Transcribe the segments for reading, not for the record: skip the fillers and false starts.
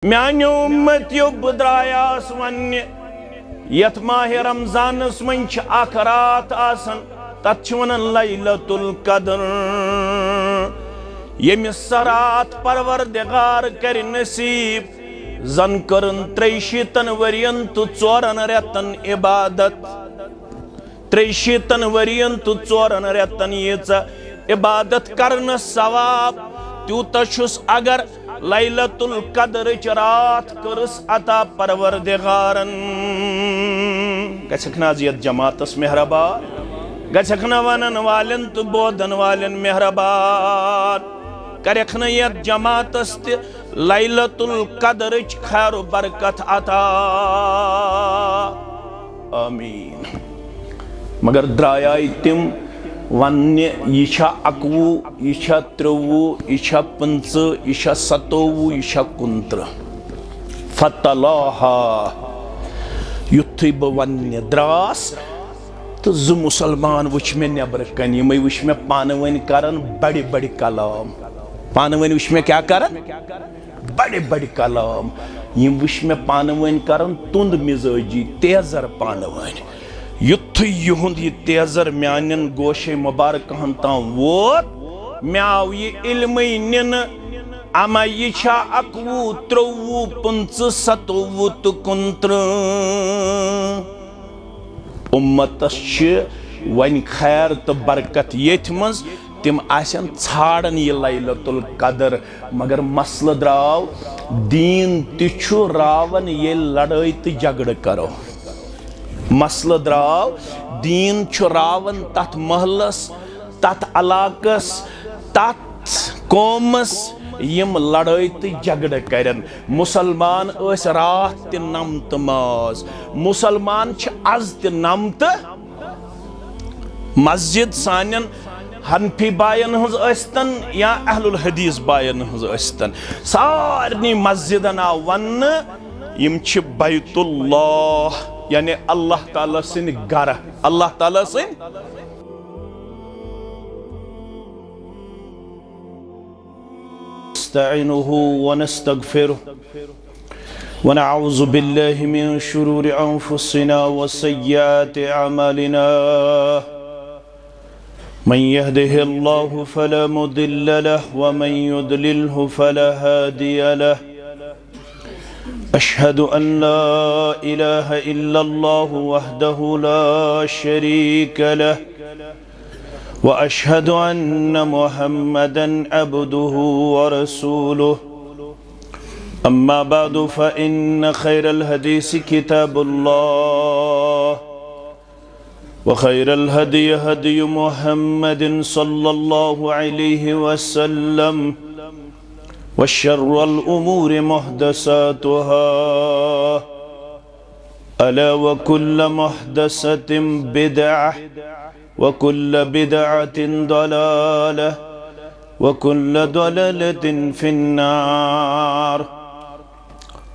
म्यान्यो उम्मतियो बुद्रायास वन्य यथ माह रमजानस मंच अख रात आसन तथ वनन लैलतुल कद्र यमिस रात परवरदिगार कर नसीब जन करन 300 वरियन तो 4 रेतन इबादत 300 वरियन तो 4 रेतन ये इबादत करन सवाब त्यूत छुस अगर लैलतुल कद्र रात करस अता परवरदिगारन गछक नाज यत जमातस मेहरबान गछक न वनन वालन तो बोधन वालन मेहरबान करख न यत जमातस त लैलतुल कद्र खैर बरकत अता आमीन। मगर द्राय तिम वन्य यह 11 यह 23 यह 25 यह 27 यह 29 फतलाहा युथी बह वन्य द्रास तो जो मुसलमान वुच मे नबर कन यम वुच मे पान वन करन बड़े बड़े कलाम पान वन वुच मे क्या करन बड़े बड़े कलाम यम वुच मे पान वन करन तुंद मिजाजी तेजर पान वन युथ युहुंद ये तेजर म्यानन गोशे मुबारक ताम वोत म्याव ये इल्म निन अमा ये 11 23 25 27 तो 29 उम्मतस वन खैर तो बरकत येथ मज तिम आसन छाड़न ये लैलतुल कद्र मगर मसल द्राव दीन तिछु रावन ये लड़ाई तो झगड़ करो मसल द्राव दीन रावन तथ महलस तथ अलाकस तथ कौमस यम लड़ाई तो झगड़ करन मुसलमान रात त नमत माज मुसलमान आज त नमत मस्जिद सानन हनफी बायन हस्तन या अहलुल हदीस बायन हस्तन सारनी मस्जिदन आव वन यम बैतुल्लाह यानी अल्लाह ताला सिन घर अल्लाह ताला सिन नस्तईनुहु व नस्तगफिरुहु व नऊज़ु बिल्लाहि मिन शुरूरि अंफुसिना व सय्यिआति अमालिना मन यहदिहिल्लाहु फला मुदिल्ल लहु व मन युद्लिल्हु फला हादिय लहु अशहदु अन ला इलाहा इल्लल्लाहु वहदहु ला शरीक लहु व अशहदु अन्न मुहम्मदन अब्दुहु व रसूलुहु अम्मा बअदु फ़इन्न खैरल हदीस किताबुल्लाह व खैरल हदी हदी मुहम्मदिन सल्लल्लाहु अलैहि वसल्लम वशर्रुल उमूरि मुहदसातुहा अला व कुल्ल मुहदसतिन बिदअह व कुल्ल बिदअतिन दलालह व कुल्ल दलालतिन फिन्नार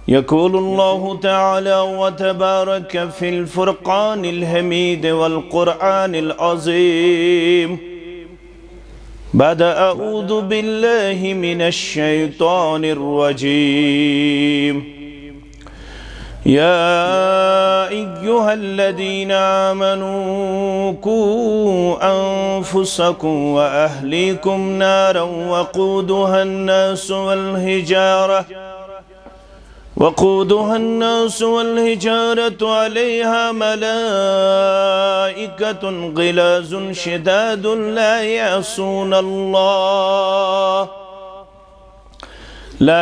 यक़ूलुल्लाहु तआला व तबारक फिल फुरक़ानिल हमीद वल क़ुरआनिल अज़ीम बाद अऊज़ु बिल्लाहि मिनश शैतानिर रजीम या अय्युहल्लज़ीना आमनू कू अंफुसकुम व अहलीकुम नारन वक़ूदुहा अन्नास वल हिजारतु अलैहा मलाइकतुन ग़िलाज़ुन शिदादुन ला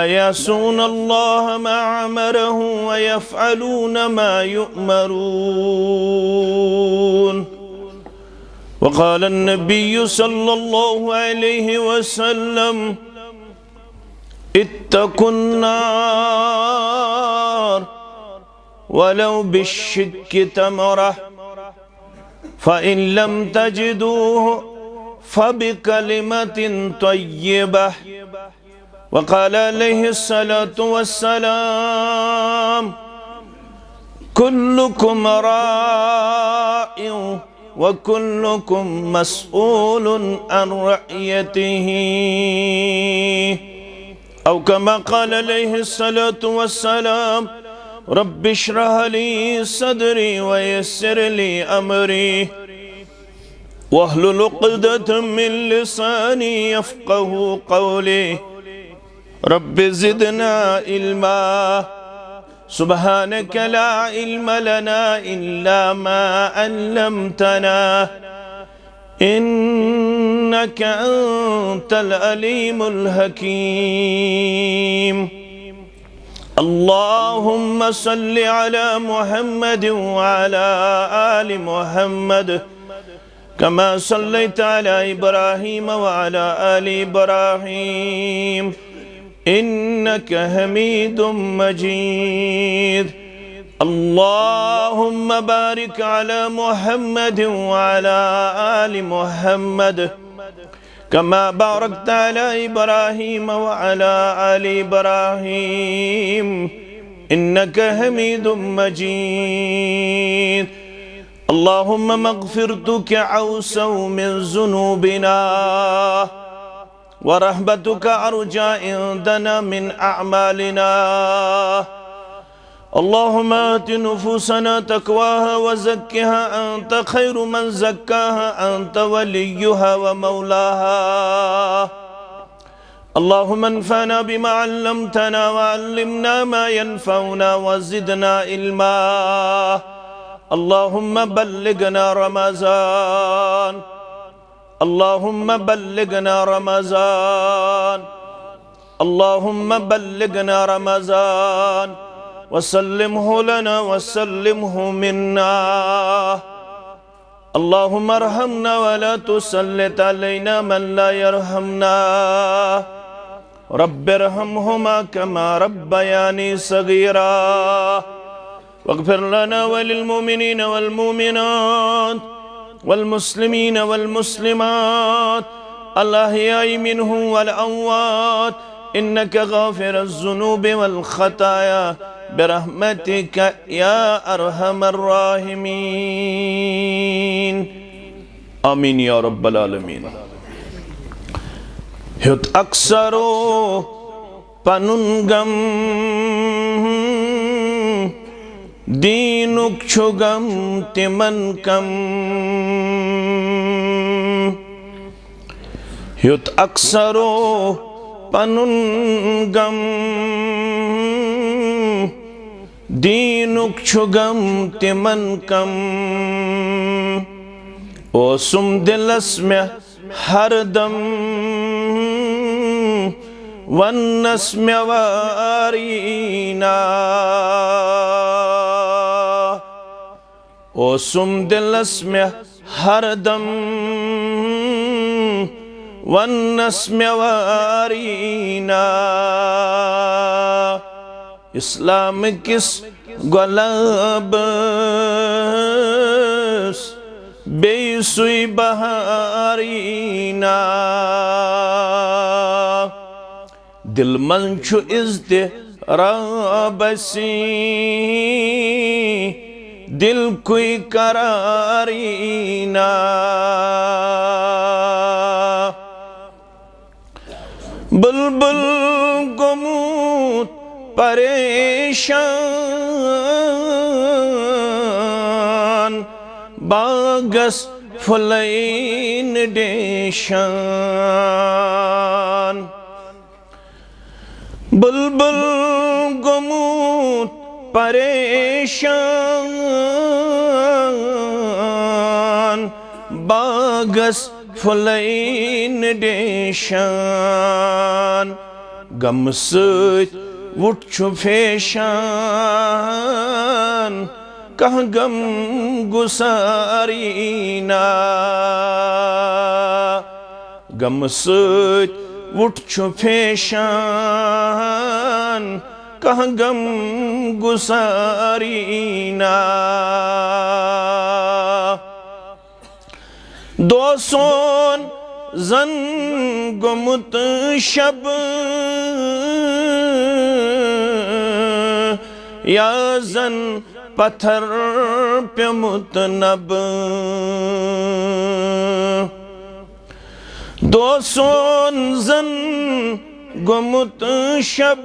यअसून अल्लाह मा अमरहु व यफ़अलून मा युअमरून वक़ाल अन्नबिय्यु सल्लल्लाहु अलैहि वसल्लम इत्तकुन्नार वलौ बिश्शिक्कि तमरह फ़इन लम तजिदूहु फ़बिकलिमतिन तय्यिबह वक़ाल अलैहिस्सलातु वस्सलाम कुल्लुकुम राइउ व कुल्लुकुम मस्ऊलुन अन रअयतिही औ कमा क़ाल अलैहिस्सलातु वस्सलाम रब्बि इश्रह ली सदरी व यस्सिर ली अमरी वहलुल उक़दतम मिन लिसानी यफ़क़हू क़ौली रब्बि ज़िदना इल्मा सुब्हानक ला इल्म लना इल्ला मा अल्लमतना इन्नक अंतल अलीमुल हकीम। अल्लाहुम्मा सल्लि अला मुहम्मद व अला आलि मुहम्मद कमा सल्लैता अला इब्राहीम व अला आलि इब्राहीम इन्नक हमीदुम मजीद। अल्लाहुम्मा बारिक अला मुहम्मद व अला आलि मुहम्मद कमा बारकता अला इब्राहीम व अला आलि इब्राहीम इन्नक हमीदुम मजीद। अल्लाहुम्मा मग़फ़िरतुक औसअ मिन ज़ुनूबिना व रहमतुक अर्जा इंदना मिन अअमालिना। अल्लाहुम्मा आति नुफूसना तक़वाहा व ज़क्किहा अंत खैरु मन ज़क्काहा अंत वलियुहा व मौलाहा। अल्लाहुम्मा अन्फ़अना बिमा अल्लमतना व अल्लिमना मा यनफ़अुना व ज़िदना इल्मा। अल्लाहुम्मा बल्लिगना रमज़ान अल्लाहुम्मा बल्लिगना रमज़ान अल्लाहुम्मा बल्लिगना रमज़ान वसल्लिमहु लना वसल्लिमहु मिन्ना। अल्लाहुम्मा अर्हमना वला तुसल्लित अलैना मन ला यरहमना रब्बिरहमहुमा कमा रब्बयानी सगीरा वग़फ़िर लना वलिलमुमिनीन वल्मुमिनात वल्मुस्लिमीन वल्मुस्लिमात अल अहयाई मिनहुम वल अमवात इन्नक गाफ़िरुज़्ज़ुनूबि वल ख़ताया बिरहमतिक या अरहमर राहिमीन। आमीन या रब्बल आलमीन। ह्युत अक्सरो पनुन गम दीनुक छुगम तिमन कम। ह्युत अक्सरो पनुन गम दीनुक छुगम तिमन कम। ओसुम दिलस में हरदम वन्नस में वारीना। ओसुम दिलस में हरदम वन्नस में वारीना। इस्लाम किस गुलाबस बेसुई बहारीना। दिल मंचु इज़्तिराबसी दिल कोई करारीना। बुलबुल गुमूत परेशान बागस फुलैन डेशान। बुलबुल गुमूत परेशान बागस फुलैन डेशान। गम सत वुट छु फेशान कह गम गुसारीना। गम सत वुट छु फेशान कह गम गुसारीना। दोसोन जन गुमुत शब या जन पत्थर पे मुतनब। दोसोन जन गुमुत शब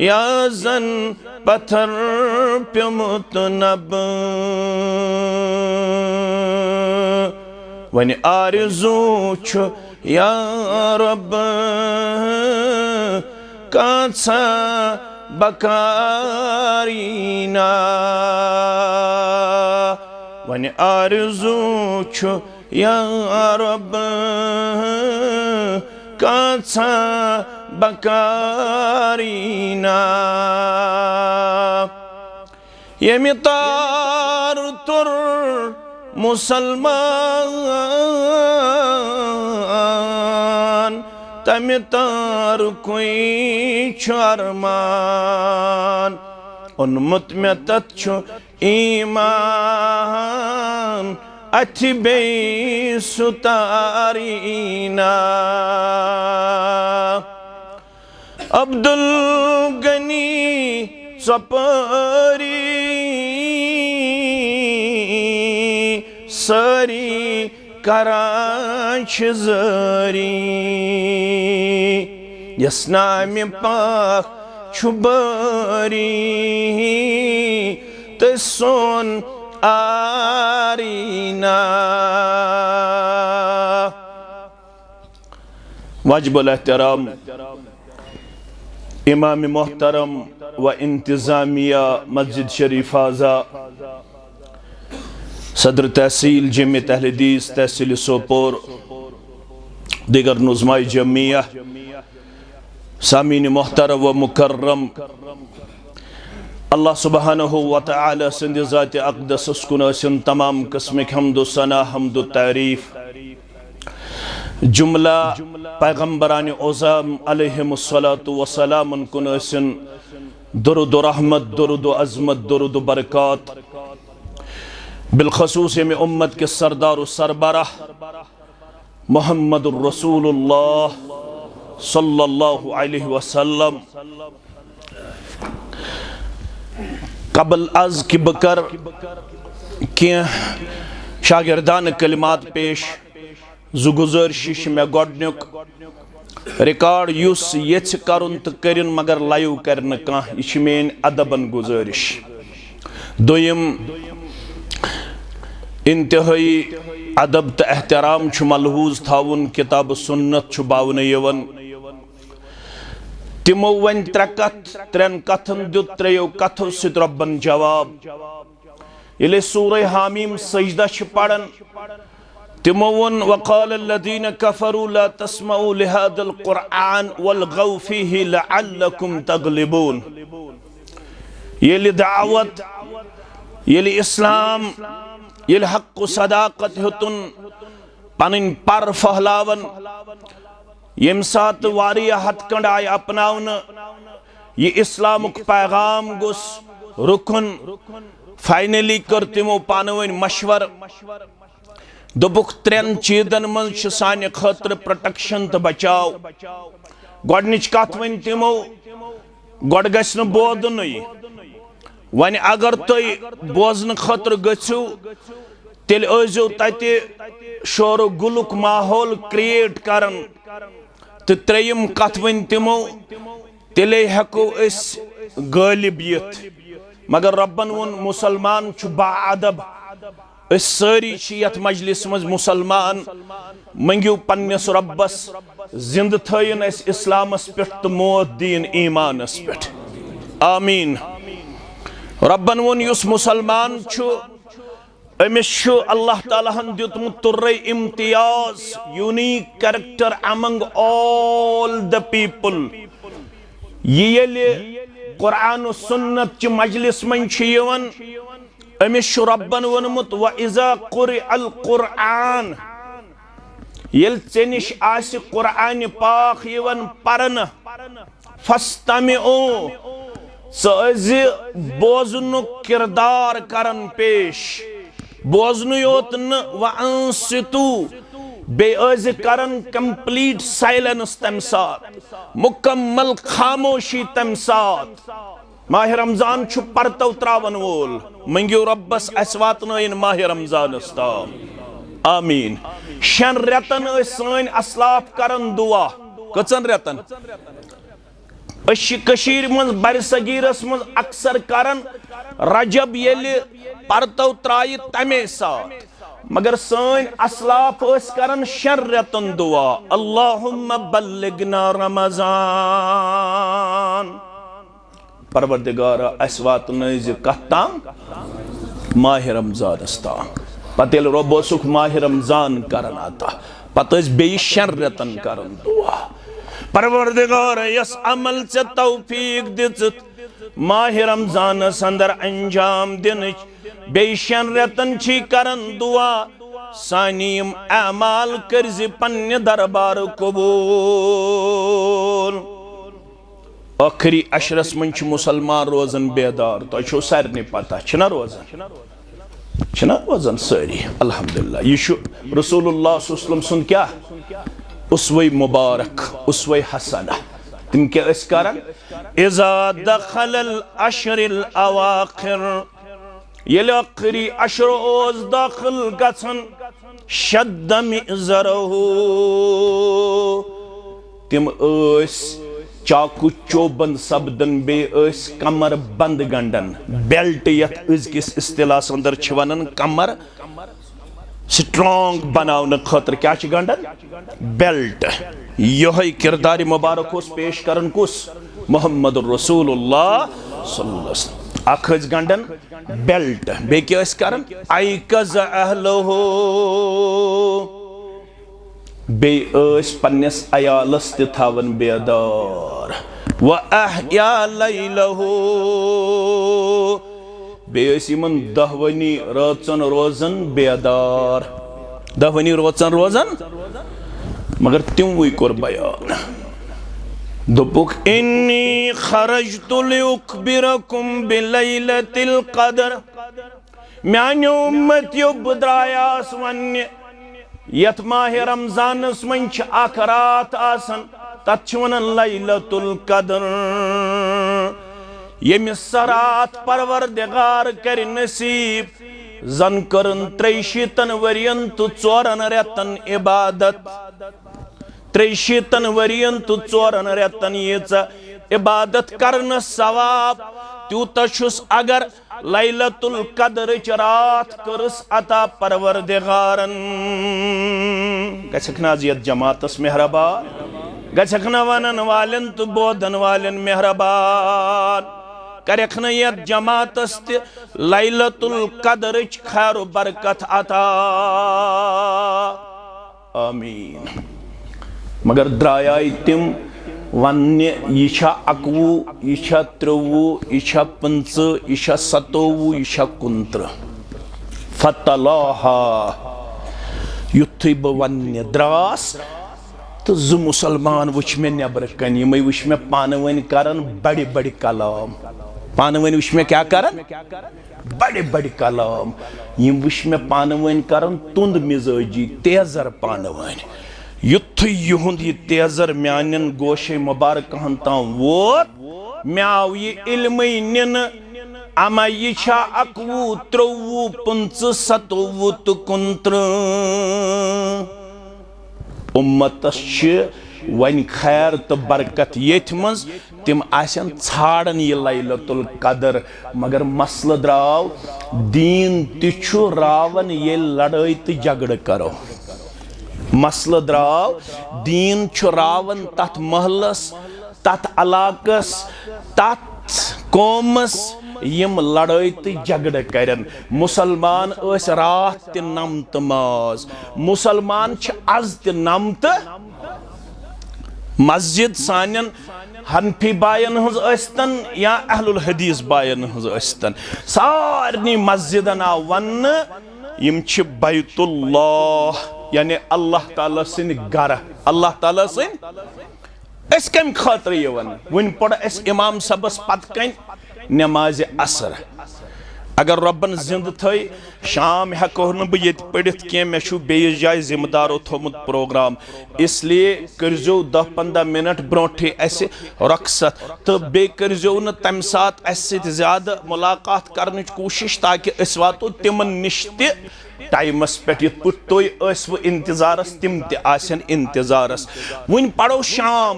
या जन पत्थर प्युमुत नब वन आरज़ू छु या रब कांसा बकारीना वन आरज़ू छु या रब कांसा बकारीना यमि तार तुर मुसलमान तमि तार कोई अरमान उन्मुत में तत्छु ईमान अथि बे सुतारीना अब्दुल गनी सपरी सरी कराच जरी यसनाम पाक छुबरी तसोन आरीना वाजिबुल एहतराम इमाम मोहतरम व इंतज़ामिया मस्जिद शरीफ आज़ा सदर तहसील जमियत अहले हदीस तहसील सोपोर दिगर नुज़माए जमिया सामीन मोहतरम व मुकर्रम अल्लाह सुब्हानहु व तआला सिंध ज़ात अक़दस कुन सिन तमाम किस्म हम्दु सना हम्दु तारीफ जुमला पैगम्बरान ओज़ाम अलैहिमुस्सलातु वस्सलाम कुन सिन दुरूद रहमत दुरूद अज़मत दुरूद बरकत बिलखसूस में उम्मत के सरदार सरबराह मुहम्मदुर रसूलुल्लाह सल्लल्लाहु अलैहि वसल्लम कबल अज कि बकर कि शागिर्दान कलिमात पेश जुगुज़ारिश में गोडनुक रिकॉर्ड युस यच करुन तो करिन मगर लाइव कर कह यह मेन अदबन गुजारिश दोयम इंतहाई अदब तो एहतराम मलहूज थाउन किताब सुन्नत बावन यवन तिमो वन त्रे कथ त्रेन कथन दुत त्रेयो कथो सित रब्बन जवाब ये सूरह हामीम सजदा पढ़न तिमो वन वक़ाल अल्लज़ीन कफ़रू ला तस्मऊ लिहाज़ल क़ुरआन वल्ग़ौ फ़ीहि लअल्लकुम तग़लिबून ये दावत ये इस्लाम ये हक़ सदाकत हेतुन पन पर फहलावन यम सात वारिया हथकंड आय अपनावन ये इस्लामुक पैगाम गुस रुकन फाइनली कर तिमो पानवन मशवर दोपुक त्रेन चीजन मन साने खतर प्रोटेक्शन तो बचाव गोडनिच कथ वन तिमो गोड गछ न बोदन वन अगर तुम बोजन खतर गु तेल ऐजो तते शोरो गुलुक माहौल क्रिएट करन तो त्रेयम कथ वन तिमो तेले हेको अस गालिब यिथ मगर रब्बन वोन मुसलमान छु बाअदब अस सारी यथ मजलिस मज मुसलमान मंगियो पन्नस रब्बस जिंद थयन अस इस्लामस पे तो मौत दीन ईमानस पे आमीन रब्बन वोन युस मुसलमान छु अमिस छु अल्लाह ताला हन दितमुत तुर्रे इम्तियाज unique character among all the people ये कुरान सुन्नत च मजलिस मन छु यवन अमिस छु रब्बन वनमुत व इज़ा क़ुरिअल कुरआन यल चनिश आसि कुरआन पाक यवन परन फस्तमिउ सज बोजनु किरदार करन पेश बोजनु योत न व अंसितु बेअज करन कंप्लीट साइलेंस तम साथ मुकम्मल खामोशी तम साथ माह रमजान छु परतव त्रावन वोल मंगियो रब्बस अस वातनयन माह रमजान ताम आमीन شن رتن سن اسلاف کرن دعا کچن رتن کشیر من بر صغیرس من اکثر کرن رجب یل پرتو ترائی تمے ساتھ مگر سن اسلاف اس کرن شن رتن دعا اللہم بلغنا رمضان پروردگار اس واتنائز کتام ماہ رمضان استام پتیل رب سکھ ماہ رمضان کرن آتا پتیس بی شن رتن کرن دعا پروردگار یس عمل سے توفیق دزت ماہ رمضان سندر انجام دنچ بی شن رتن چھی کرن دعا سانیم اعمال کرز پن دربار قبول آخری عشرس منچ مسلمان روزن بیدار تو چھو سارنی پتا چھنا روزن ساری الحمدللہ یہ شو رسول اللہ صلی اللہ علیہ وسلم سن کیا اسوی مبارک اسوی حسنہ تم کیا اس کارن اذا دخل العشر الاواخر یہ آخری عشر اوز داخل گسن شد مئزرہو تم اس چاکو چوبند سبدن بے اس کمر بند گنڈن بیلٹ یت از کس اصطلاح سندر چھوانن کمر سٹرانگ بناؤن خطر کیا چھ گنڈن بیلٹ یہی کرداری مبارک اس پیش کرن کس محمد رسول اللہ صلی اللہ علیہ وسلم اخذ گنڈن بیلٹ بے کیا اس کرن ایکز اہلہو بے اس پنیس ایالس تتھاون بیدار وَأَحْيَا لَيْلَهُ بے اس ایمن دہونی روزن روزن بیدار دہونی روزن مگر تیم وی کور بیان دپوک انی خرجت لیکبرکم بلیلت القدر میانی امت یو بدرایاس ونی یت ماہ رمضان اسمنچ آخرات آسن تچونن لیلت القدر یمی سرات پروردگار کر نصیب زن کرن تریشیتن ورین تو چورن ریتن عبادت تریشیتن ورین تو چورن ریتن یہ عبادت کرن ثواب تیوتا شس اگر لیلت القدر چرات کرس عطا پروردگارن گچھکنا زیت جماعتس مہربان گچھکنا ونن والن تو بودن والن مہربان کرکھنا یت جماعتس تی لیلت القدر خیر و برکت عطا آمین مگر درائیائی تم ونی یہ چھا اکوو یہ چھا تروو یہ چھا پنچ یہ چھا ستوو یہ چھا کنتر فتلاہا یتھوی با ونی دراس تو زو مسلمان وچ میں نیبر کنی میں وچ میں پانوین کرن بڑی بڑی کلام پانوین وچ میں کیا کرن بڑی بڑی کلام یم وچ میں پانوین کرن تند مزاجی تیزر پانوین یتھوی یہند یہ تیزر میانن گوش مبارک ہنتاں ووت میاو یہ علمی نن اما یہ چھا اکوو تروو پنچ ستوو تو کنتر امتس چھ ون خیر تو برکت یت مز تم آسن ژھارن یہ لیلت القدر مگر مسئلہ دراو دین تچھو راون یہ لڑائی تو جگڑ کرو مسئلہ دراو دین چھ راون تات محلس تات علاقس تات قومس یم لڑائی تو جگڑ کرن مسلمان اس رات تی نمت ماز مسلمان چھ از تی نمت مسجد سانین حنفی بائن ہز استن یا اہل الحدیث بائن ہز استن سارنی مسجدنا ون یم چھ بیت اللہ یعنی اللہ تعالیٰ سن گھر اللہ تعالیٰ سن اس کم خاطر یہ ون پڑھ اس امام صبس پت کن نماز عصر अगर रब्बन जिंद थई शाम हेको न बह ये पढ़ित कह मे बेस जाए जिम्मेदारो थोमुत प्रोग्राम इसलिए करजो 10-15 मिनट ब्रोठे अस रक्सत तो बे करजो न तम सात अस ज्यादा मुलाकात करने कोशिश ताकि अस वातो तिमन निश टाइमस पे तुई इंतजारस तिम तन इंतजारस वन पढ़ो शाम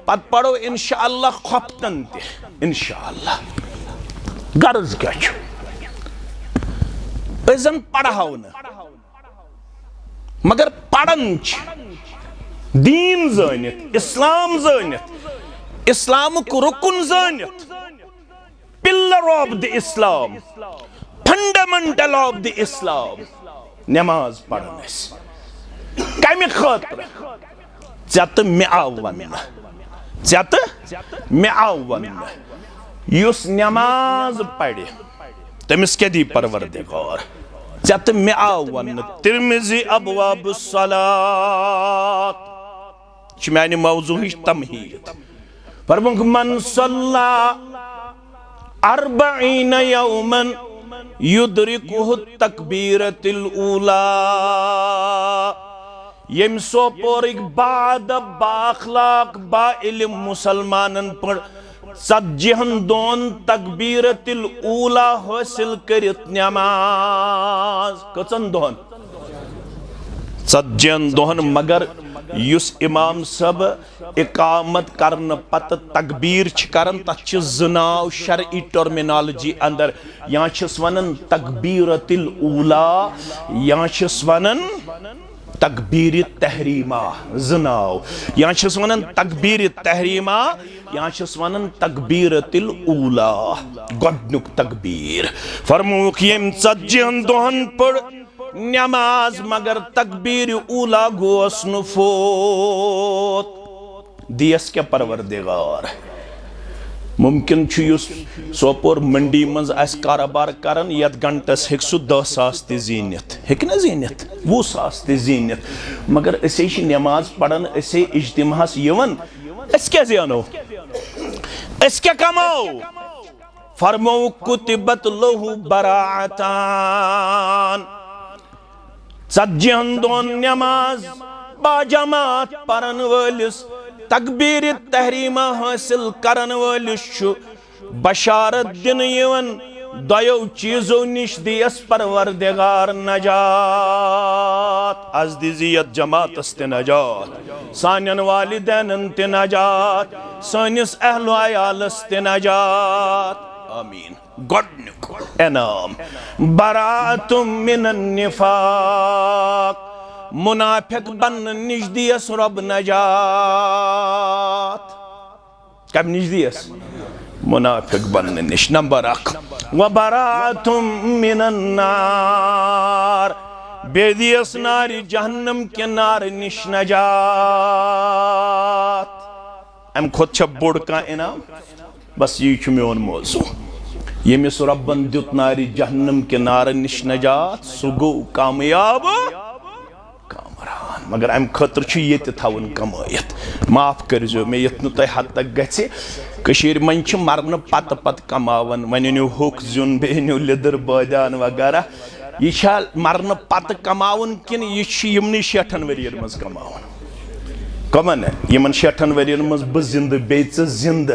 पत पढ़ो इंशाअल्लाह खफ्तन इंशाअल्लाह गर्ज क्या जन पढ़ाओ न मगर पढ़न दीन जानित इस्लाम जानित इस्लामुक रुकुन जानित pillar of the Islam fundamental of the Islam नमाज पढ़न कम खतर ऐ मे आव वन मे आव वन युस नमाज पढ़ तमिस क्या दी परवरदिगार ऐ मे आव वन तिरमिज़ी अबवाब सलात माने मौजू तमहीद फरमुक मन सल्ला अर्बईन यौमन युद्रिकुहु तकबीरतुल ऊला यम सोपोरिक बाद बाखलाक बा इल्म मुसलमानन पर 40 दोन तकबीरतुल ऊला हासिल करित नमाज कचन दोन 40 दोन मगर युस इमाम सब इकामत करन पत तकबीर करन तथ जनाव शरई टर्मिनोलॉजी अंदर या वनन तकबीरतुल ऊला या वनन तकबीर तहरीमा जनाव या वनन तकबीर तहरीमा या वनन तकबीरतुल ऊला गोडनुक तकबीर फरमूक यम 40 दोहन पढ़ नमाज मगर तकबीर ऊला गोस न फोत दियस क्या परवरदिगार मुमकिन सोपोर मंडी मज कारोबार करन यत घंटस हेक सु 10,000 त जीनित हेक न जीनित 20,000 त जीनित मगर असे नमाज पढ़न असे इज्तिमाहस यवन अस क्या ज़ानो अस क्या कमाओ फरमो कुतिबत लहु बराअतान 40 दोन नमाज बाजमात परन वलिस तकबीर तहरीमा हासिल करन वलिस बशारत दिन यवन दयो चीजों निश दियस परवरदिगार नजात आज दिजियत जमात अस्ते नजात सानन वालिदैन ते नजात सानिस अहलो अयालस ते नजात आमीन गोडनुक एनाम बरातुम मिनन निफाक मुनाफिक बन निश दियस रब नजात कब निश दियस मुनाफिक बन निश नंबर 1 व बरातुम मिनन नार बेदियस नारी जहन्नम के नार निश नजात अम खुद बोड़ का इनाम बस ये मोन मौजू यमिस रब्बन दुत नारी जहन्नम के नार निश नजात सु गो कामयाब कामरान मगर अम खतर ये थवन कमायत माफ करजो मे यत नुत हद तक गशीर मन मरन पत पत कमावन वन अनु हुक जुन बेनु लिदर बादान वगैरह यह मरन पत कमावन किन यह 60 वरियन मज कमावन कमन यमन 60 वरियन मज ब जिंद बेच जिंद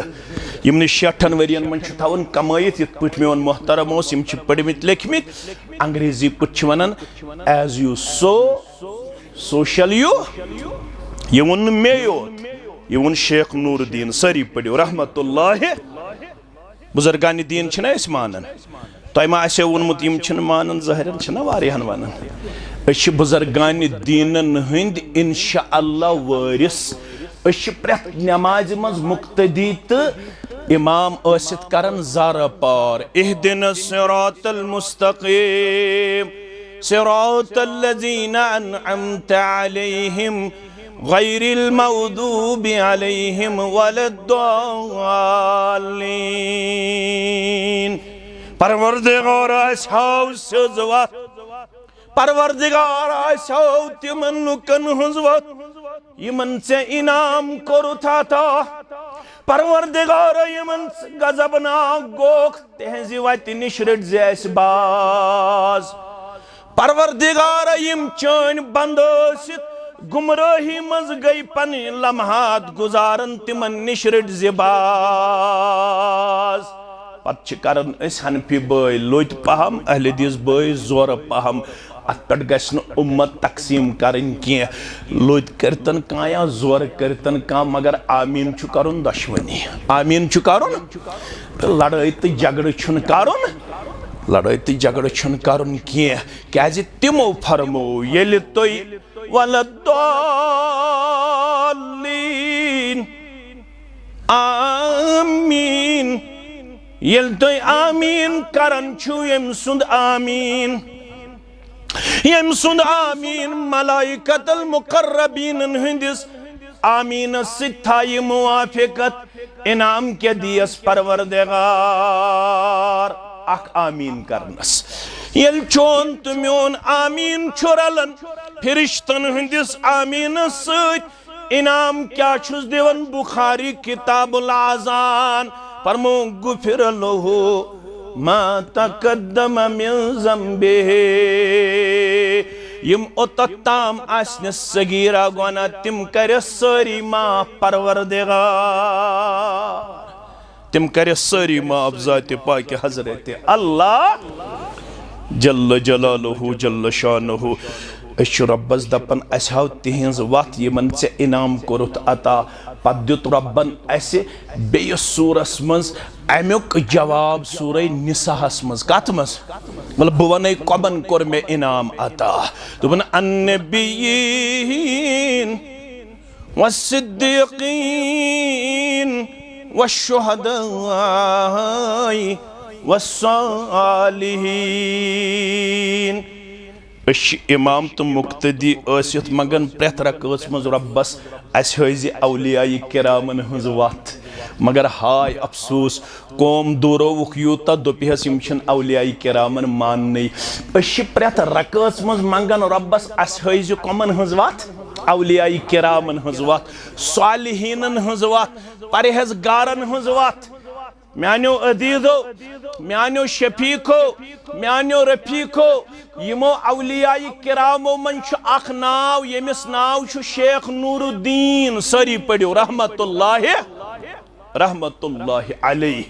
यमन 60 वरियन मन थवन कमायत यत पट मेन मोहतरम ओस यम पढ़मित लेखमित अंग्रेजी पट वनान एज यू सो सोशल यू ये वोन मे योत ये वोन शेख नूरुद्दीन सारी पढ़ो रहमतुल्लाह बुजुर्गान दीन छना अस मानन तय मा आसे वोनमुत यम छन मानन ज़ाहिरन छना वारियान वनान अश बुजुर्गान दीनन हंद इंशाअल्लाह वारिस अश प्रत नमाज मज मुक्तदी तो इमाम आसित करन ज़ारा पार इहदिनस सिरातल मुस्तकीम सिरातल लज़ीना अनअमता अलैहिम गैरिल मग़दूबि अलैहिम वलद्दाल्लीन परवरदिगार आसाव सजवत परवरदिगार आसाव तिमन लुकन हुजवत यमन से इनाम करुथा परवरदिगार यमन गजबनाक गोख तेहंजि वति निश रटि अस बाज परवरदिगार यम चन बंद गुमराही मज गई पन लम्हात गुजारन तिमन निश रटि बाज पत करन हनफी बय लोत पहम अहल हदीस बय जोर पहम अत पे गि उम्मत तकसीम करन कह लोत करतन कह या जोर करतन कह मगर आमीन छु करुन दशवनी आमीन छु करुन लड़ाई तो झगड़ छुन करुन लड़ाई तो झगड़ छुन करुन कह क्या तिमो फरमो येल तुई वलद्दालीन आमीन येल तुई आमीन करन छु यम सुंद आमीन यम सुंद आमीन मलाइकतल मुकर्रबीन हंदिस आमीन सिथाई मुआफिकत इनाम के दियस परवरदिगार अख आमीन करनस येल चोन तो म्योन आमीन छुरलन फिरिश्तन हंदिस आमीन सत इनाम क्या छुस दिवन बुखारी किताबुल आज़ान फरमो गुफिर लहु मा तकद्दम मिन ज़म्बिही यम ओतताम आसने सगीरा गुना तिम करे सारी माफ परवरदिगार तिम करे सारी माफ ज़ाते पाक हज़रत अल्लाह जल्ल जलालुहु जल्ल शानुहु अश रब्बस दपन अस हाव तिहिंज वत यमन से इनाम कोरुत अता पत दित रब्बन असे बेयस सूरस मज अमुक जवाब सूरह निसाहस मज कत मज मतलब बह वन कबन कोर मे इनाम अता दोपन अन्नबिय्यीन वस्सिद्दीक़ीन वश्शुहदाई वस्सालिहीन इमाम तो मुक्तदी आसित मगन प्रेथ रकात मज रब्बस अस हज़ औलियाई किरामन हज वत मगर हाय अफसोस कौम दूरोवुक यूत दोपहस यम औलियाई किरामन मानने प्रेथ रकात मज मंगन रब्बस अस हज़ कमन हज वत औलियाई किरामन हज वत सालिहीनन हज वत परहेज़गारन हज वत म्यानो अदीज़ो म्यानो शफीको म्यानो रफीको यमो औलियाई किरामो मन अख नाव यमिस नाव छु शेख नूरुद्दीन सारी पढ़ो रहमतुल्लाहि अलैहि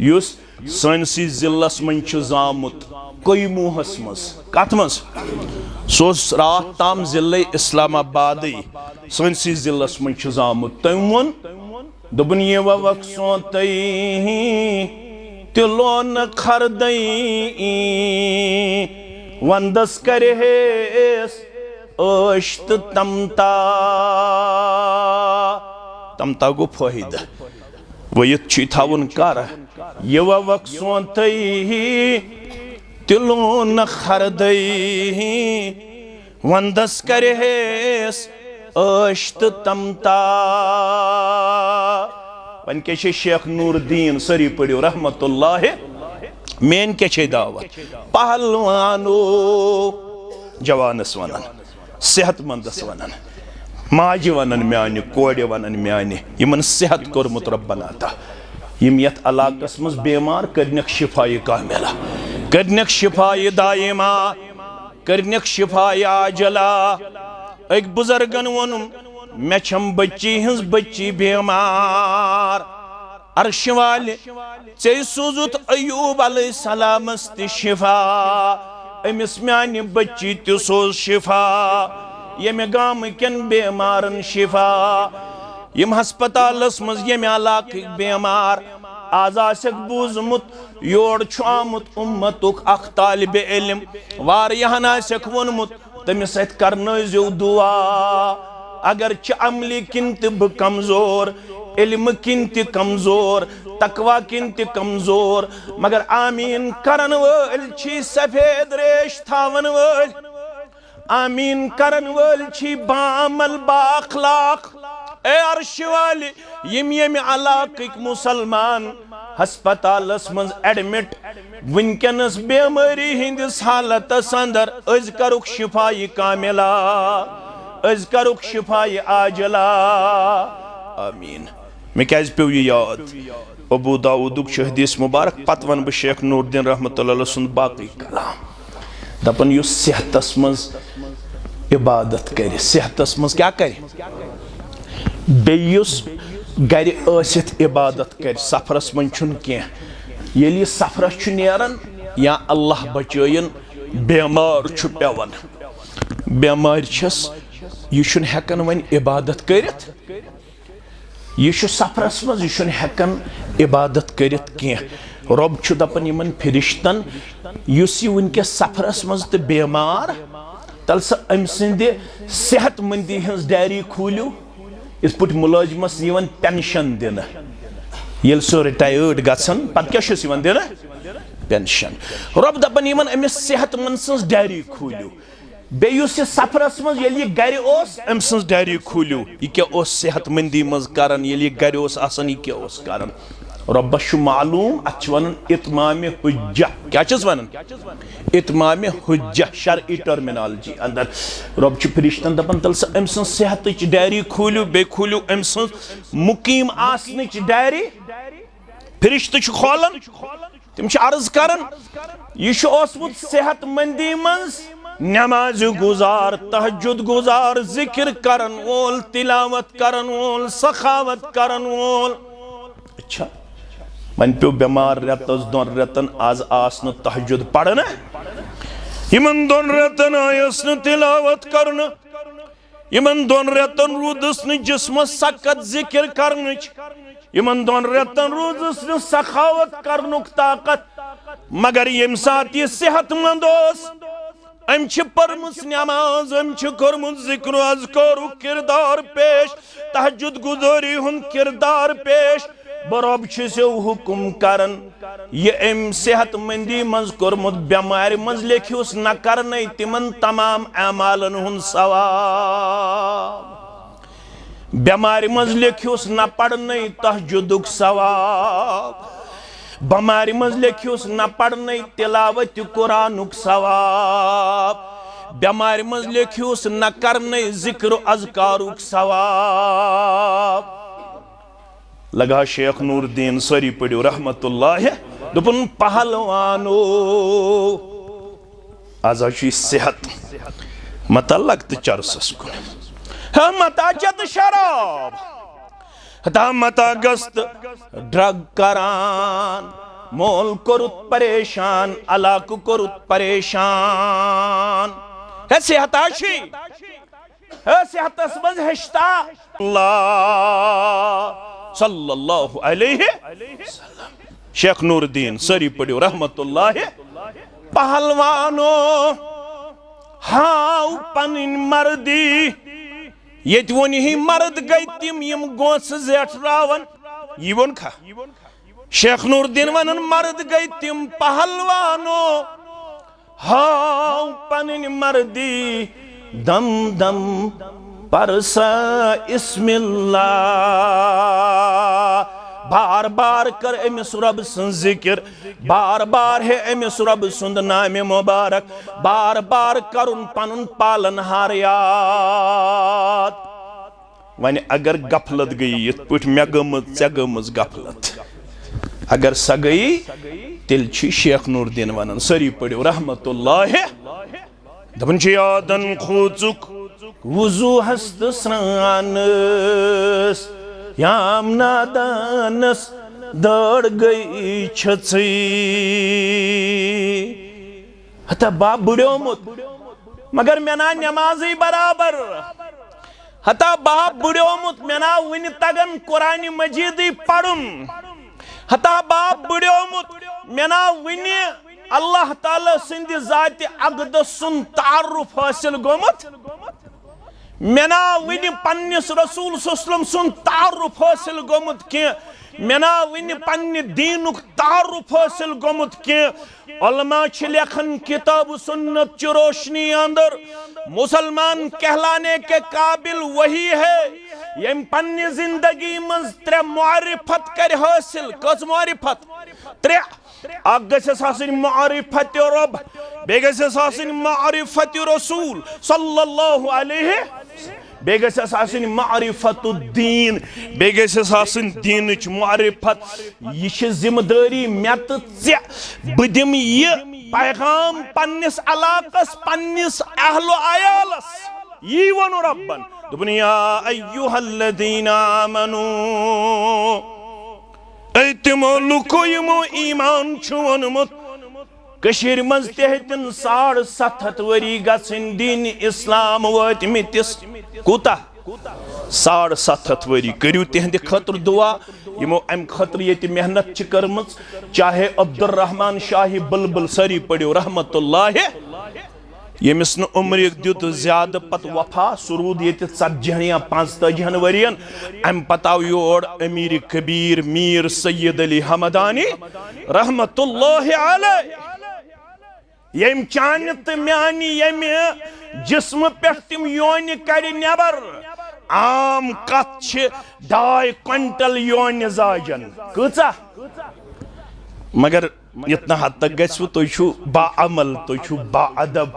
युस सनसी जिल्लस मन छु जामुत कोयमुहस मस कत मस सोस रात ताम जिले इस्लामाबाद सनसी जिल्लस मन छु जामुत तम वोन दोपन ये वक सोतई तिलोन खरदई वंदस करेस अश्त तमता तमता गो फायदा वयत थावन कर ये वक सोतई तिलोन खरदई वंदस करेस अश्त तमता वन के शेख नूरुद्दीन सारी पढ़ो रहमतुल्लाहि मेन के दावत पहलवानो जवानस वनन सेहतमंदस वनन माज वनन म्यान कोड़ वनन म्यान यमन सेहत कोरमुत रब्बन अता यम यत इलाकस मज बेमार करनक शिफाए कामिला करनक शिफाए दायमा करनक शिफाए आजला एक बुजुर्गन वनुम मे छम बच्ची हंस बच्ची बेमार अर्श वाले चे सूजुत अयूब अलैहिस्सलामस ति शिफा अमिस म्यान बच्ची ति सोज शिफा यमे गाम केन बेमारन शिफा यम हस्पतालस मज यमे इलाक बेमार आज आसक बूजमुत योर छु आमुत उम्मतुक अख तालिब इल्म वारियाहन आसक वोनमुत तमिस सत करनोजो दुआ अगर च अमली किंत ब कमजोर इल्म किंत कमजोर तकवा किंत कमजोर मगर आमीन करन वल छी सफेद रेश थावन वल आमीन करन वल छी बामल बाखलाक ए अर्श वाले यम इलाक मुसलमान हस्पतालस मज एडमिट वनकनस बेमारी हिंदिस हालतस अंदर अज करुक शिफाई कामिला अज करुक शिफाई आजला आमीन मे क्या पे याद अबू दाऊदुक हदीस मुबारक पत वन बह शेख नूरुद्दीन रहमतुल्लाह सुंद बाकी कलाम दपन युस सेहतस मज इबादत कर सेहतस मज क्या कर बेयुस गर आसित इबादत कर सफरस मन छुन कह ये सफरस छु नेरन या अल्लाह बचयन बेमार छु पेवन बेमार छस यह छु हेकन वन इबादत करित यह सफरस मज यह हेकन इबादत करित कह रब छु दपन यमन फरिश्तन युस यह वनकस सफरस मज तो बेमार तल स अम सिंदि सेहत मंदी हज डायरी खोलियो इस पुट मुलाजिमस यवन पेंशन दिन ये सो रिटायर्ड गसन पत क्या छुस यवन दिन पेंशन रब दपन यमन अमिस सेहत मंद सज डायरी खोलियो बेयुस सफरस मज ये गर अम सज डायरी खोलियो यह क्या सेहत मंदी मज करन ये गर आसन यह क्या करन रब्बस मालूम अत वन इतमाम हुज्जा क्या वन इतमाम हुज्जा शरई टर्मिनोलॉजी अंदर रब फरिश्तन दपन तल अम सेहत डायरी खोलियो बे खोलियो अम मुकीम आसनच डायरी फरिश्त खोलन तम अर्ज करन यह सेहत मंदी मज नमाज गुजार तहज्जुद गुजार जिक्र करन वोल तिलावत करन वोल सखावत करन वोल अच्छा मन पे बेमार रेतस दोन रेतन आज आस न तहज्जुद पढ़न यमन दोन रेतन आयस न तिलावत करन यमन दोन रेतन रूदस न जिस्मस सकत जिक्र करन यमन दोन रेतन रूदस न सखावत करनुक ताकत मगर यम साथ ये सेहतमंद अम पर्मुस नमाज अम कर्मुत जिक्र अज़कार किरदार पेश तहज्जुद गुजारी हुन किरदार पेश बरब हुकुम करन ये अम सेहत मंदी मज कर्मुत बेमार मज लेखियोस न करन तिमन तमाम अमालन हुन सवाब बेमार मज लेखियोस न पढ़न तहज्जुदुक सवाब बमारी मज लेखियोस न पढ़न तिलावत कुरानुक सवाब बेमारी मज लेखियोस न करन जिक्र अज़कारुक सवाब लगा शेख नूरुद्दीन सरी पढ़ो रहमतुल्लाह दुपन पहलवानो आज सेहत मत लगत चरसस कुन मता चत शराब मता गस्त ड्रग करान मोल कोरुत परेशान अलाक कोरुत परेशान है सेहताशी है सेहतस मज हेश्ता अल्लाह सल्लल्लाहु अलैहि वसल्लम शेख नूरुद्दीन सरी पढ़ो रहमतुल्लाह पहलवानो हाउ पनिन मर्दी ये वन ही मर्द गई तिम यम गोस जेठरावन ये वन खा शेख नूरुद्दीन वन मर्द गई तिम पहलवानो हाउ पनिन मर्दी दम दम परसा इस्मिल्लाह बार बार कर अमिस रब सुन जिक्र बार बार है अमिस रब सुंद नाम मुबारक बार बार करुन पनुन पालनहार याद वन अगर गफलत गई यथ पे मे गमत ऐ गमज गफलत अगर स गई तेल शेख नूरुद्दीन वन सरी पढ़ो रहमतुल्लाह दपन यादन खोचुक वुजू हस्त स्नानस याम नादानस दौड़ गई छई हता बाप बुढ़ोमुत मगर मे ना नमाजी बराबर हता बाप बुढ़ोमुत मे ना वन तगन कुरान मजीद पढ़ुन हता बाप बुढ़ोमुत मे ना वन अल्लाह ताला सिंध जात अक़दस सुन तारुफ हासिल गोमुत मे ना वन पन्निस रसूल सल्लल्लाहु सुन तारुफ हासिल गोमुत के मे ना वन पन्ने दीनुक तारुफ हासिल गोमुत के उलमा छ लेखन किताब सुन्नत च रोशनी अंदर मुसलमान कहलाने के काबिल वही है यम पन्ने जिंदगी मज त्रे मारिफत कर हासिल कस मारिफत त्रे मारिफत रब बे मारिफत रसूल सल्लल्लाहु अलैहि बे गसस आसिन मारिफतुद्दीन बे गसस आसिन दीनच मारिफत ये छ जिम्मेदारी मे तो चे बदिम ये पैगाम पन्निस अलाकस पन्निस अहलो अयालस यी वनु रब्बन दुबन या अय्युहल्लदीना आमनू ऐ तिमो लुको यमो ईमान छु वनुमुत कशीर मज तेहतिन 750 वरी गसिन दीन इस्लाम वतमितिस कुता 750 वरी करियो तेहंद खतर दुआ यमो अम खतर ये मेहनत च करमच चाहे अब्दुर्रहमान शाही बुलबुल सरी पड़ो रहमतुल्लाह यमिस न उम्र दुत ज्यादा पत वफा सुरूद ये 40 या 45 वरियन अम पताव योर अमीर कबीर मीर सैयद अली हमदानी रहमतुल्लाह अलैह यम चान तो म्यानी यम जिस्म पे तिम योन कर नबर आम कत 2 क्विंटल योन जाजन कचा मगर इतना हद तक गु तुम बाअमल तुम बाअदब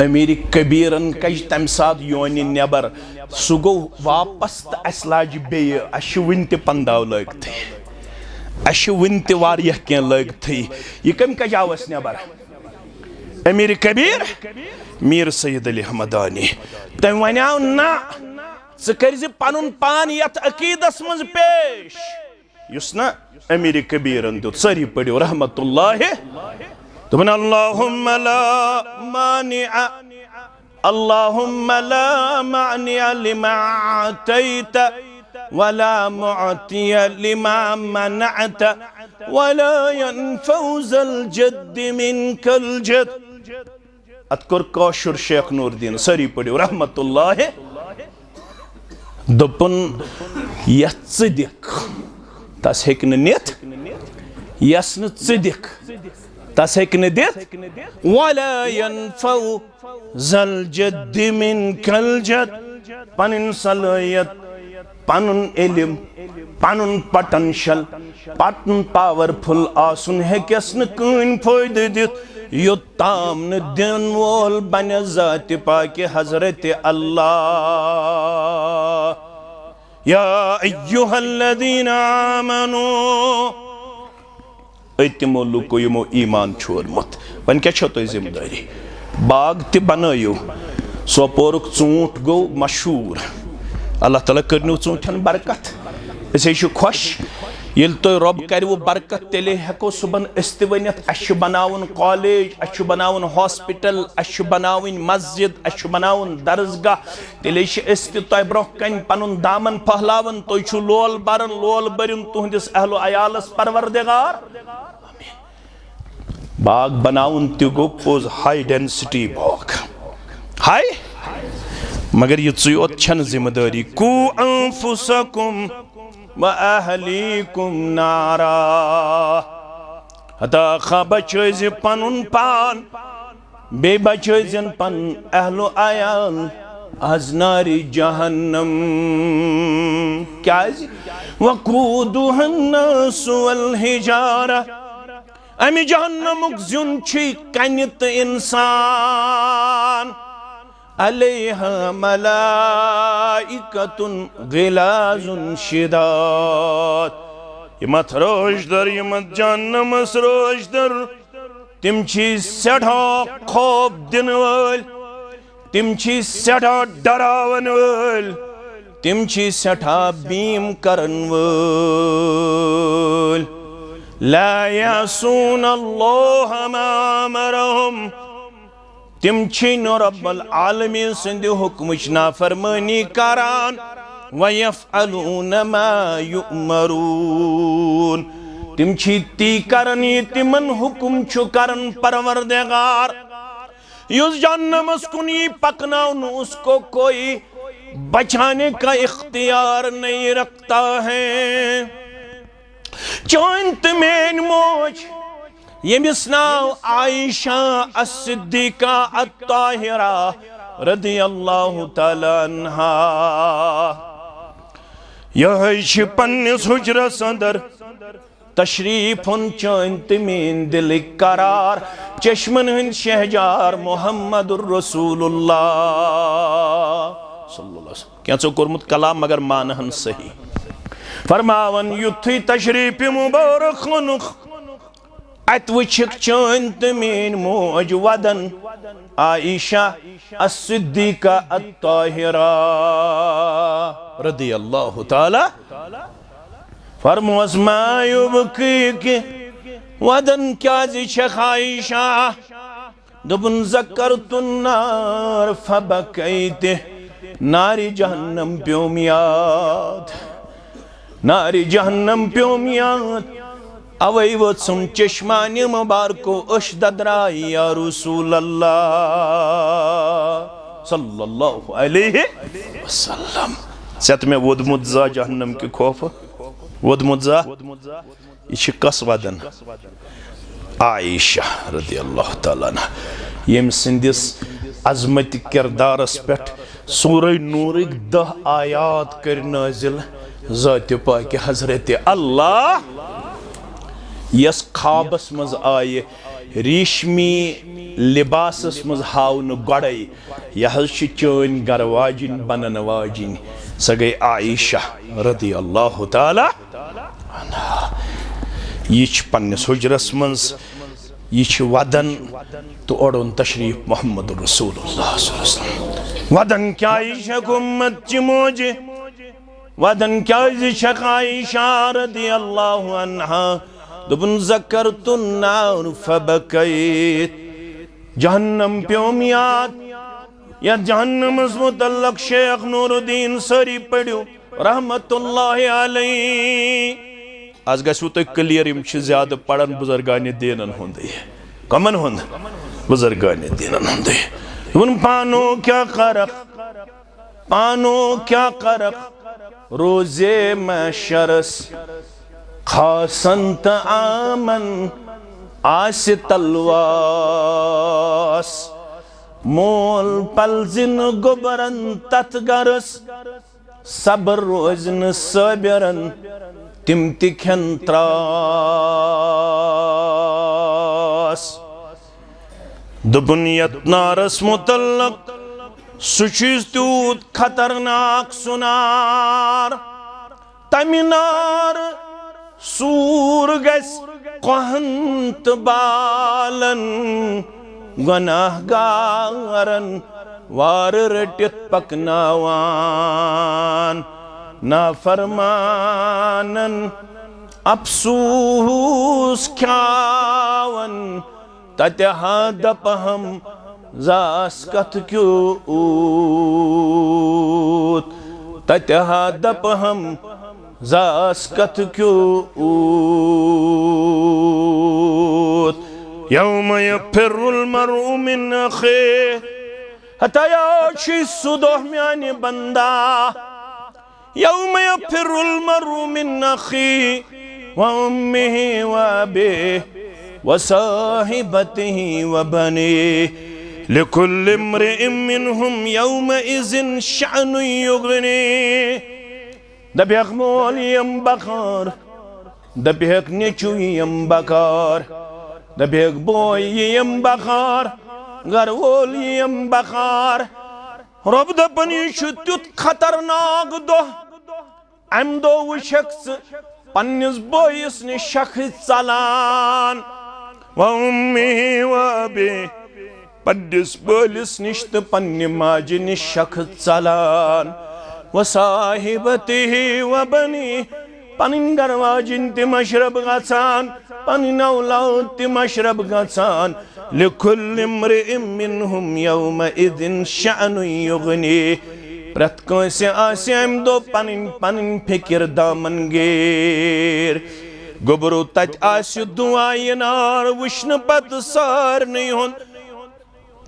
अमीर कबीरन कज तम सात योन नबर सह गो वापस तो अस लाज बे वन त पंदाव लगित वन तह लगित यह कम कज आवस नबर अमीर कबीर मीर सैयद अली हमदानी तम वनाव ना कर पन पान यथ अकीदस मज पेश युस ना अमीर कबीरन दुत सरी पड़ो रहमतुल्लाह दुबन अल्लाहुम्मा ला मानिअ अल्लाहुम्मा ला मानिअ लिमा अतैत वला मुअतिय लिमा मनअत वला यनफउ ज़ल जद्द मिनकल जद्द अतकुर कौशुर शेख नूरदीन सरी पड़ो रहमतुल्लाह दुपन यथ दिख तस हेक नित यस न दिख तस हेक दित वला यनफउ ज़ल जद्द मिनकल जद्द पनिन सलाहियत पनुन इल्म पनुन पोटेंशियल पनुन पावरफुल आसुन हेकस न कहीं फायदे दित योत्ताम न दिन वोल बन ज़ात पाक हज़रत अल्लाह या अय्युहल्लज़ीना आमनू तिमो लुको यमो ईमान छोड़मुत वन क्या छो तो जिम्मेदारी बाग ते बनायो सोपोरुक चूंट गो मशहूर अल्लाह ताला करनो चूंटन बरकत ऐसे खुश ये तो रब कर वो बरकत तेले हेको सुबन इस्तिवनियत अश बनावन कॉलेज अश बनावन हॉस्पिटल अश बनावन मस्जिद अश बनावन दरसगाह तेले इस्त तो ब्रोह कन पनुन दामन फहलावन तो छु लोल बरन लोल बरिन तुहदिस अहलो अयालस परवरदिगार बाग बनावन तिगो पोज हाई डेंसिटी बाग हाई मगर ये चुयोत छन जिम्मेदारी कु अंफुसकुम व अहलीकुम नारा हता खा बचोज पनुन पान बे बचोजन पन अहलो अयाल आज नारी जहन्नम क्या वक़ूदुहन नास वल हिजारा अमि जहन्नमुक जुन छी कनित इंसान अलैहा मलाइकतुन गिलाजुन शिदात यमत रोजदर यमत जहन्नमस रोजदर तिम छी सेठा खौफ दिन वल तिम छी सेठा डरावन वल तिम छी सेठा बीम करन वल ला यासून अल्लाह मा अमरहुम तिम छिन रब्बुल आलमीन सिंध हुक्मच नाफरमानी करान वयफ़अलून मा युअमरून तिम छी ती करन तिमन हुक्म छु करन परवरदिगार युस जहन्नमस कुनी पकनाउन उसको कोई बचाने का इख्तियार नहीं रखता है चौंत मेन मोज यमिस नाव आयशा अस्सिद्दीका अत्ताहिरा रदियल्लाहु ताला अन्हा यह पन्निस हुजरस अंदर तशरीफ चंत मीन दिल करार चश्मन हंद शहजार मोहम्मदुर रसूलुल्लाह सल्लल्लाहु अलैहि वसल्लम क्या कोर्मुत कलाम मगर मानहन सही फरमावन युथी तशरीफ मुबारक अत वुछक चंत मीन मोज वदन आयशा अस्सिद्दीका अत्ताहिरा रदियल्लाहु ताला फरमोस मायुबकी वदन क्या जिशख आयशा दुबन ज़करतुन नार फबकैत नारी जहन्नम प्योम याद नारी जहन्नम प्योम याद अवै वत्सुम चश्मानि मुबारको अश दद्राई या रसूल अल्लाह सल्लल्लाहु अलैहि वसल्लम सत में वोदमुत जा जहन्नम के खौफ वोदमुत जा यह कस वदन आयशा रदियल्लाहु ताला अन्हा यम सिंदिस अजमत किरदारस पे सूरह नूर 10 आयात कर नाजिल ज़ात पाक हजरत अल्लाह यस खाबस मज आये रेशमी लिबासस मज हावन गड़े यह चन गर वाजिन बनन वाजिन स गई आयशा रदियल्लाहु ताला अन्हा यह पन्निस हुजरस मज यह वदन तो ओड़न तशरीफ मोहम्मद रसूलुल्लाह सल्लल्लाहु अलैहि वसल्लम वदन क्या आयशा को उम्मत च मोजे वदन क्या जिशख आयशा रदियल्लाहु अन्हा दुबन ज़करतुन नार फबकैत जहन्नम प्योम याद या जहन्नम मुतल्लक शेख नूरुद्दीन सरी पढ़ो रहमतुल्लाहि अलैहि आज गो तुम क्लियर यम ज्यादा पढ़न बुजुर्गान दीनन हुंद कमन हुंद बुजुर्गान दीनन हुंद उन पानो क्या करक रोजे महशरस खासंत आमन आस तलवास मोल पलजिन गोबरन तथगरस सबर रोजन सबरन तिम तिखन त्रास दुबुनियत नारस मुतल्लक सुचीज तूत खतरनाक सुनार तमिनार सूर गस कहंत बालन गुनाहगारन वार रटित पकनावान नाफरमानन अफसूस ख्यावन ततहा दपहम जास कथ क्यों ततहा दपहम जास कथ क्यों यौम यफिरुल मरउ मिन अखीह हतयाशी सुदोह म्याने बंदा यौम यफिरुल मरउ मिन अखीह व उम्मिही व अबीह व साहिबतिही व बनीह लिकुल्लि इम्रिइन मिनहुम यौमइज़िन शअनुन युग़नीह दबियक मोल यम बकार दबियक नेचु यम बकार दबियक बोय यम बकार घर वोल यम बकार रब दपन यह तुत खतरनाक दोह अम दो वो शख्स पन्निस बोयस निश शख चलान व उम्मिही व अबीह पन्निस बोलिस निश तो पन्नि माजि निश शख चलान व साहिबतिही व बनीह पनिन गरवाजिन ते मशरब गसान पनिन औलाद ते मशरब गसान लिकुल्लि इम्रिइन मिनहुम यौमइज़िन शअनुन युग़नीह प्रत कंसे आसे अम दो पनिन पनिन फिकिर दामन गेर गोबरो तत आसे दुआए नार वुश्न पत सारने हुंद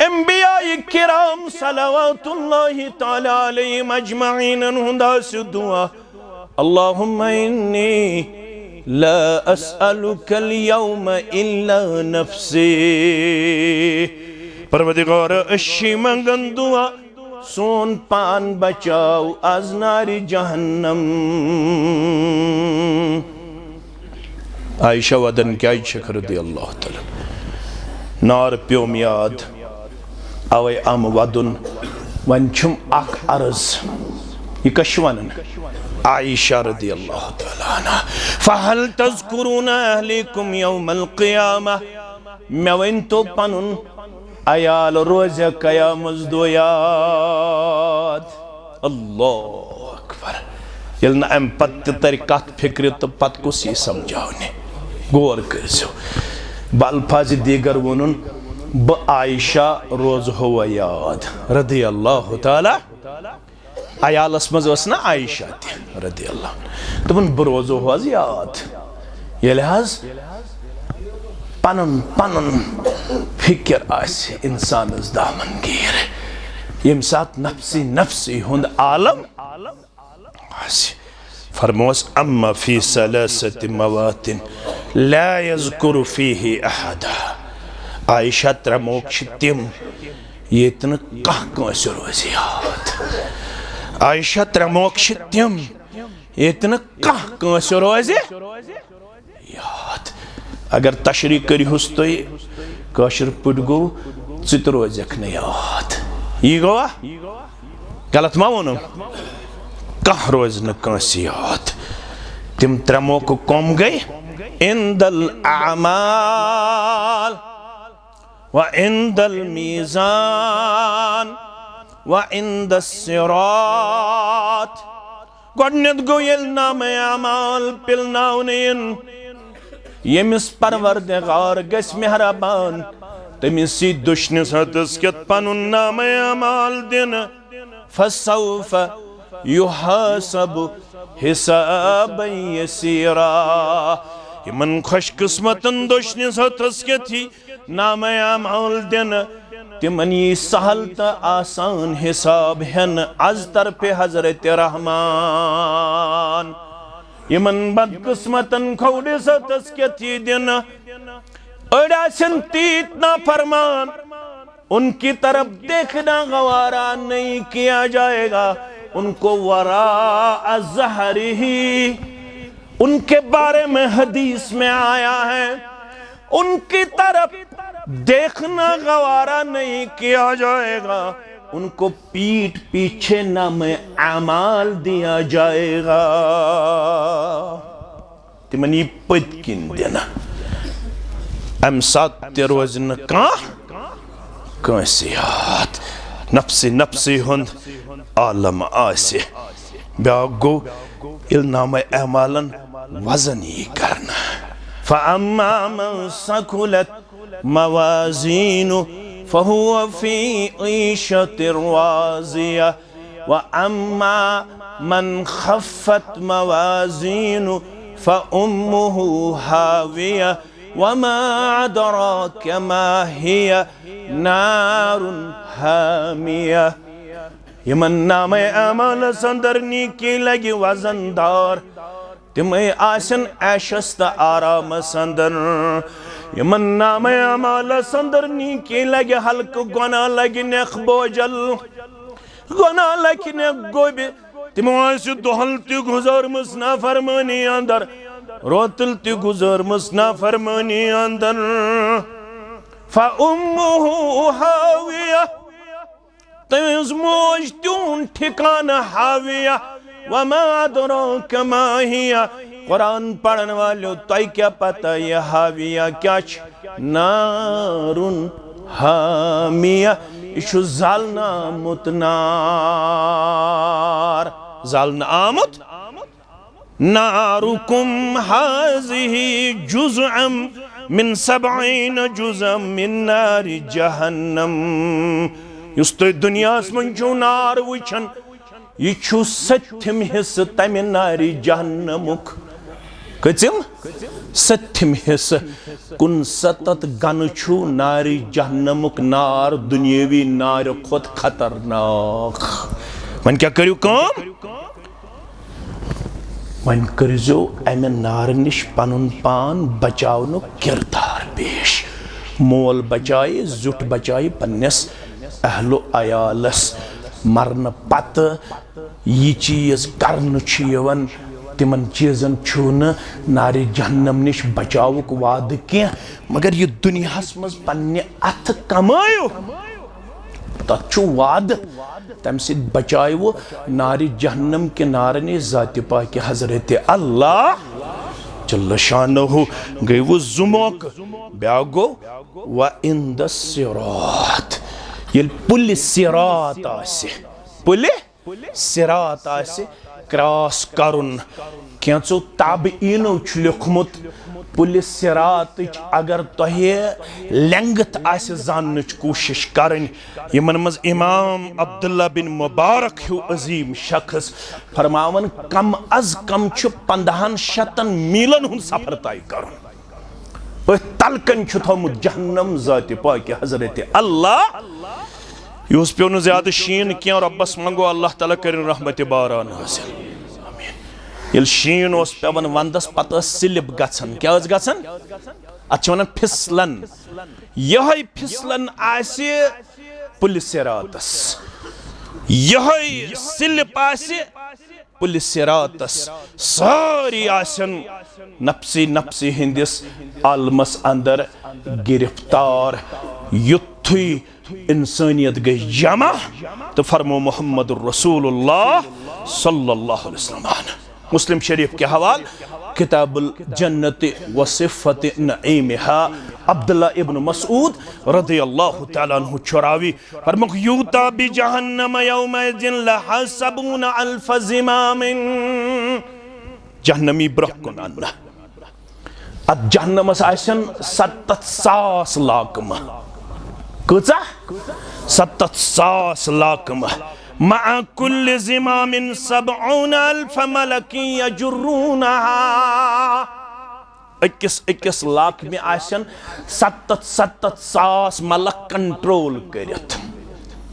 अंबियाए किराम सलवातुल्लाहि तआला अलैहिम अजमईन हुंद आसे दुआ अल्लाहुम्मा इन्नी ला अस्अलुकल यौम इल्ला नफ्सी परवरदिगार अशी मंगन दुआ सोन पान बचाओ आज नारी जहन्नम आयशा वदन क्या रदी अल्लाह तआला नार प्योम याद अवे आम वदन वन छुम अख अर्ज यह कश वनन आयशा रदी अल्लाह तआला अन्हा फहल तज़कुरून अहलिकुम यौमल क़ियामह मे वन तो पनुन अयाल रोज़ क़यामत दो याद अल्लाह अकबर यल न अम पत तर कत फिक्र तो पत कुछ समझाने गौर करो बल्फाज दीगर वनुन ब आयशा रोज हो याद रदी अल्लाह तआला अयालस मज ना आयशा त रदी अल्लाह तुमन ब रोजो हज याद ये हज पन पन फिक्र आसे इंसानस दामनगीर यम सात नफ्सी नफ्सी हुंद आलम आसे फरमोस अम्मा फी सलासति मवातिन ला यज़कुरु फीही अहदा आयशा त्रमोक्ष तिम येतन कह कंस रोज याद आयशा त्रमोक्ष तिम येतन कह कंस रोज याद अगर तशरी करिहुस तो कशर पुट गो चित रोजक न याद यह गोवा गलत मा वोनुम कह रोज न कंस याद तिम त्रमोक कम गई इंदल आमाल व इंदल मीज़ान व इंदस सिरात गोडनेत गो येल नाम आमाल पिलनाउनिन यमिस परवरदिगार गस मेहरबान तमिस दुश्निस हतस केत पनुन नाम आमाल दिन फसौफ युहासब हिसाबन यसीरा यमन खुशकिस्मतन दुश्निस हतस केथी नाम आमाल दिन तिमन यी सहल त आसान हिसाब हेन आज तरफे हजरत रहमान यमन बदकिस्मतन खौडिस हतस केथी दिन अड़ासन तीत ना फरमान उनकी तरफ देखना गवारा नहीं किया जाएगा उनको वरा अज़हरिही उनके बारे में हदीस में आया है उनकी तरफ देखना गवारा नहीं किया जाएगा उनको पीठ पीछे नाम आमाल दिया जाएगा तिमनी पतकिन देना अम सात रोजन का कंसियात नफ्सी नफ्सी हुंद आलम आसे ब्यागो इल्नाम अमालन वजन ही करना फअम्मा मन सकुलत मवाज़ीनु फहुवा फी ईशतिर राज़िया व अम्मा मन खफ़्फ़त मवाज़ीनु फउम्मुहु हाविया वमा अदराक मा हिया नारुन हामिया यमन नाम अमाल संदरनी की लगी वजनदार तिमय आसन ऐशस त आराम संदर यमन नाम अमाल संदरनी की लगी हल्क गुना लगी नेख बोजल गुना लगी नेख गोबे तिम आस दोहल ति गुजार मुसना फरमानी अंदर रोतल ति गुजार मुसना फरमानी अंदर फउम्मुहु हाविया तमिस मोज त्यून ठिकाना हाविया वमा अदराक मा हिया कुरान पढ़ने वालों तो क्या पता ये हाविया क्या नारुन हामिया इशु जालना मुतनार जालना आमुत नारुकुम हाज़िही जुज़अम मिन सबईन जुज़अम मिन नारि जहन्नम युस तो दुनियास मन छो नार वुछन यह छु सत्यम हिस्स तमि नारि जहन्नमुख कचिम सत्यम हिस्स 69 गन छु नारि जहन्नमुख नार दुनियावी नार खुद खतरनाक मन क्या करियो काम वन करजो अमे नार निश पनुन पान बचावनु किरदार पेश मोल बचाए जुट बचाए पन्नस अहलो अयालस मरन पत यह चीज करन तिमन चीजन छून नारे जहन्नम निश बचावुक वाद क्या मगर ये दुनिया मज पन्ने अथ कमायो तु वाद तम सि बचायो नारे जहन्नम के नारने जाति पाक हजरत अल्लाह जल्ल शानहु गई वो जुमोक ब्या गो व इंद सिरात ये पुल सिरात आसे पुल सिरात आसे क्रॉस करुन कैंचो ताबईनो लिखमुत पुलिस सिरात अगर तोहे लेंगथ आसे जानच कोशिश करन यमन मज इमाम अब्दुल्ला बिन मुबारक हु अजीम शख्स फरमावन कम अज कम छु 1500 मीलन हुन सफर तय करन तलकन छु थोमुत जहन्नम जाति पाक हजरत अल्लाह युस पे ज्यादा शीन क्या रब्बस मंगो अल्लाह ताला करिन रहमत बारान हासिल आमीन ये शीन उस पेवन वंदस पत स्लिप गछन क्या गछन अच्छा वन फिसलन यह फिसलन आसे पुलिस रातस यह स्लिप आसे पुलिस रातस सारी आसन नफ्सी नफ्सी हिंदिस आलमस अंदर गिरफ्तार युद्धी इंसानियत गई जमा तो फरमो मोहम्मद रसूलुल्लाह सल्लल्लाहु अलैहि वसल्लम मुस्लिम शरीफ के हवाल किताबुल जन्नत व सिफ़त नईमिहा अब्दुल्ला इब्न मसऊद रज़ियल्लाहु तआला अन्हु चुरावी फरमाया यूता बि जहन्नम यौमइज़िन लहसबून अल्फ ज़िमामिन जहन्नमी ब्रहकुन अन्ना अत जहन्नमस आसन 700 लाकमा कुचा 700 लाकमा मा कुल्ल ज़िमामिन 70 अल्फ मलकी यजुरूनहा इक्किस लाख में आसन 700 मलक कंट्रोल करित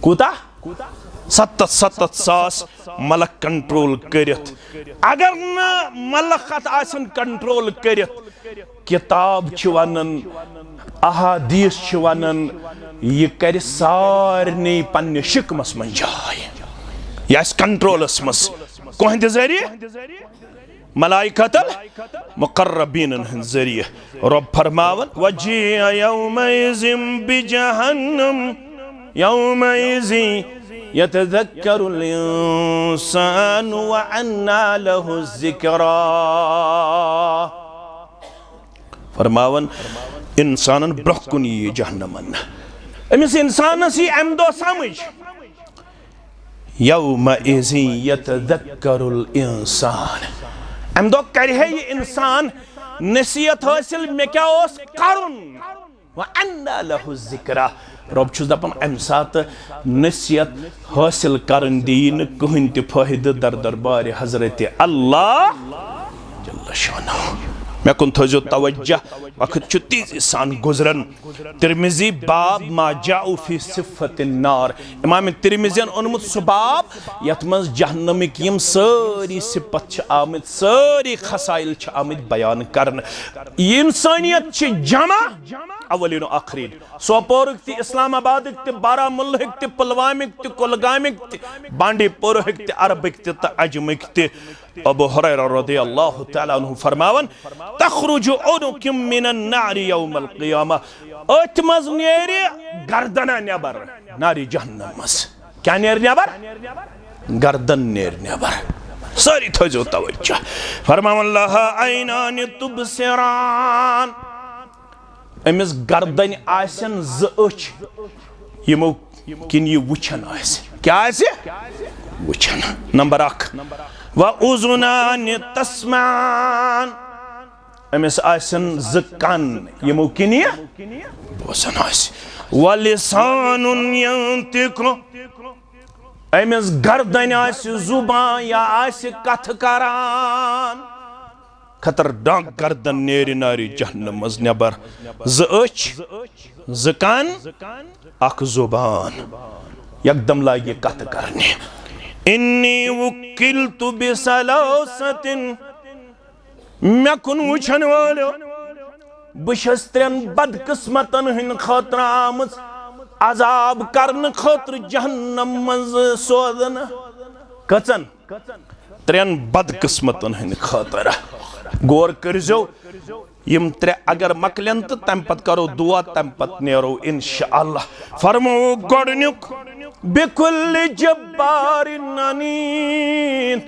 कुता 700 मलक कंट्रोल करित अगर न मलकत आसन कंट्रोल करित किताब छ वनन अहादीस छ वनन ये कर सारने पन्ने शिकमस मन जाय यस कंट्रोलस मस कोहंद जरिए मलाइकतल मुकर्रबीन हंद जरिए रब फरमावन वजीअ यौमइज़िन बिजहन्नम यौमइज़ि यतज़क्करुल इंसानु व अन्ना लहु ज़िक्रा फरमावन इंसानन ब्रहकुन ये जहन्नमन अमिस इंसानस ही अमदो समझ यौमइज़ि यतज़क्करुल इंसान अमदो करे ये इंसान नसीहत हासिल मे क्या ओस करुन व अन्ना लहु ज़िक्रा रब छुस दपन अम सात नसीहत हासिल करन दीन कहीं ते फायदे दर दरबार हजरत अल्लाह जल्ल शानहु मैं कुन थो तवज्जा वक्त तेजी सान गुजरन तिरमिजी बाब मा जाउ फी सिफ़त नार इमाम तिरमिज़ियन ओनमुत सु बाब यत मज जहन्नमिक यम सारी सिफत छ आमद सारी खसाइल छ आमद बयान करन इंसानियत छ जमा अवलिन आखिरीन सोपोर ते इस्लामाबाद ते बारामुल्ला ते पुलवामा ते कुलगाम ते बांडीपुर ते अरब ते अजम ते अबू हुरैरा रज़ियल्लाहु तआला अन्हु फरमावन तखरुजु उनुकुम मिनन नारि यौमल क़ियामा अतमज नेरि गर्दना नेबर नारी जहन्नम मस क्या नेर नेबर गर्दन नेर नेबर सारी थजो तवज्जो फरमावन लहा ऐनान तुबसिरान अमिस गर्दन आसन ज अछ यमो किन ये वुछन आस क्या आस वुछन नंबर 1 व उज़ुनान तस्मान अमिस आसन ज कान यमो किन ये बोसन आस व लिसानुन यंतिकु अमिस गर्दन आस जुबान या आस कथ करान खतरनाक गर्दन नेरि नारी जहन्नम मज नेबर ज अछ ज कान अख जुबान एकदम लागे कथ करने इन्नी वुकिलतु बिसलासतिन मैं कुन वुछन वालो बशस 3 बदकिस्मतन हिन खतर आमज अजाब करन खतर जहन्नम मज सोदन कचन 3 बदकिस्मतन हंद खतर गौर करजो यम 3 अगर मकलन तो तम पत करो दुआ तम पत नेरो इंशाअल्लाह। फरमो गोडनुक बिकुल जब्बारिन अनीन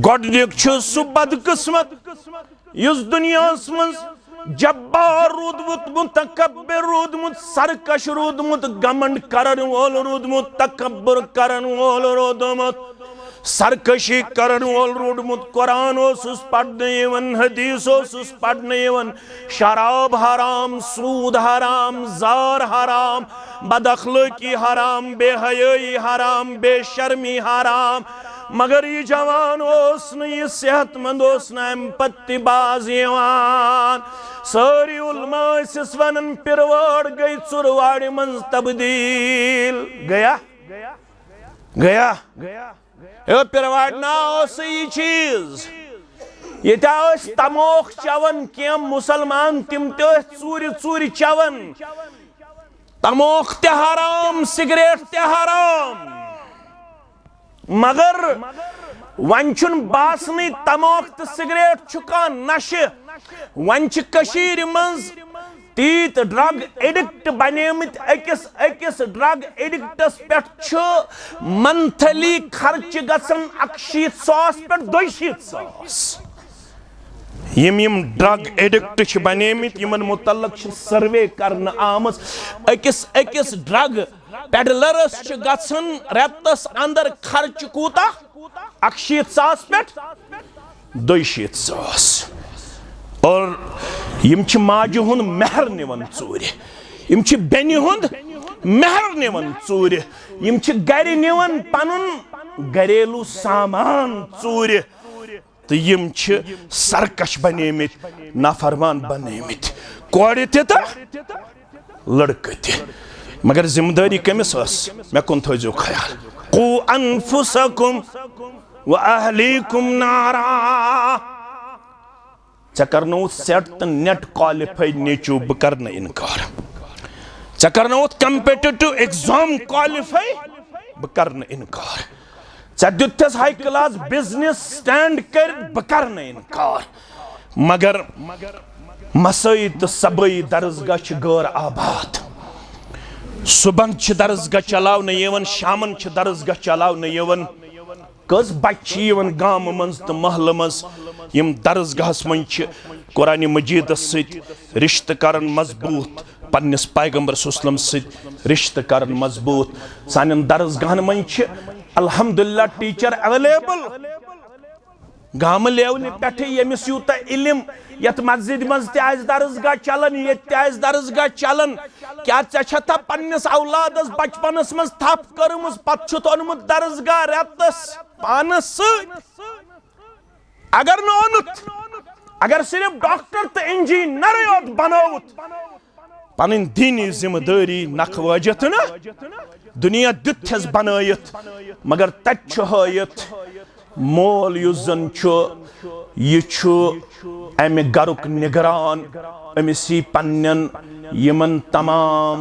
गोडनुक छु सु बदकिस्मत युस दुनियास मज जब्बार रूदमुत मुतकब्बिर रूदमुत सरकश रूदमुत घमंड करन वोल रूदमुत तकब्बुर करन वोल रूदमुत सरकशी करन वोल रूदमुत कुरान ओसुस पढ़ने यवन हदीस ओसुस पढ़ने यवन शराब हराम सूद हराम जार हराम बदअखलाकी हराम बेहयाई हराम बेशर्मी हराम मगर ये जवान ओस न ये सेहतमंद ओस न अम पत्ति बाज यवान सारी उलमा इस वनन पिरवाड़ गई चुरवाड़ मंज तब्दील गया गया ए पिरवाड़ ना ओस ये चीज ये तमोख चवन क्या मुसलमान तिम ते चूरी चूरी चवन तमोख ते हराम सिगरेट ते हराम मगर वन बासनी तमोख तो सिगरेट चुका नशे वन मज तीत ड्रग एडिक्ट बनेमित अकिस ड्रग एडिक्टस पे मंथली खर्च गसन 160 पे 200 यम ड्रग एडिक्ट बनेमित यमन मुतल्लक सर्वे करन आमस अकिस ड्रग पेडलरस गसन रेतस अंदर खर्च कूता 160 पे 200 और यम माज हुंद मेहर निवन चूर यम बेनि हुंद मेहर निवन चूर यम गर निवन पनुन घरेलू सामान चूर तो यम सरकश बनेमित नाफरमान बनेमित कोड़ तो लड़के ते मगर जिम्मेदारी कमिस मे कुन थो ख्याल कू अनफुसकुम व अहलीकुम नारा चे करनो सेट तो नेट क्वालिफाइड नेचू बह कर इनकार चे करनो कम्पिटिटिव एग्जाम क्वालिफाई बह कर इनकार चे दुथस हाई क्लास बिजनेस स्टैंड कर बह कर इनकार मगर मसई तो सबई दरसगाह गैर आबाद सुबह दरसगाह चलावन यवन शामन दरसगाह चलावन यवन कस बच्चे गाम मज तो महल मज यम दरसगाहस मज कुरान मजीद रिश्त करन मजबूत पन्निस पैगंबर सुसलम रिश्त करन मजबूत सान दरसगाहन मज अल्हम्दुलिल्लाह टीचर अवेलेबल गाम लेवल पे यमिस यूता इल्म यत मस्जिद मज दरसगाह चलन ये दरसगाह चलन क्या चा पन्निस औलादस बचपनस मज थप कर्मस पत ओनमुत दरसगाह रेतस पानस अगर न अगर सिर्फ डॉक्टर तो इंजीनियर योत बनोत पन दीनी जिम्मेदारी नख वजत ना दुनिया दिथस बनयत मगर तत हयत मोल युस जन अमि गरुक निगरान अमिस पन्न यमन तमाम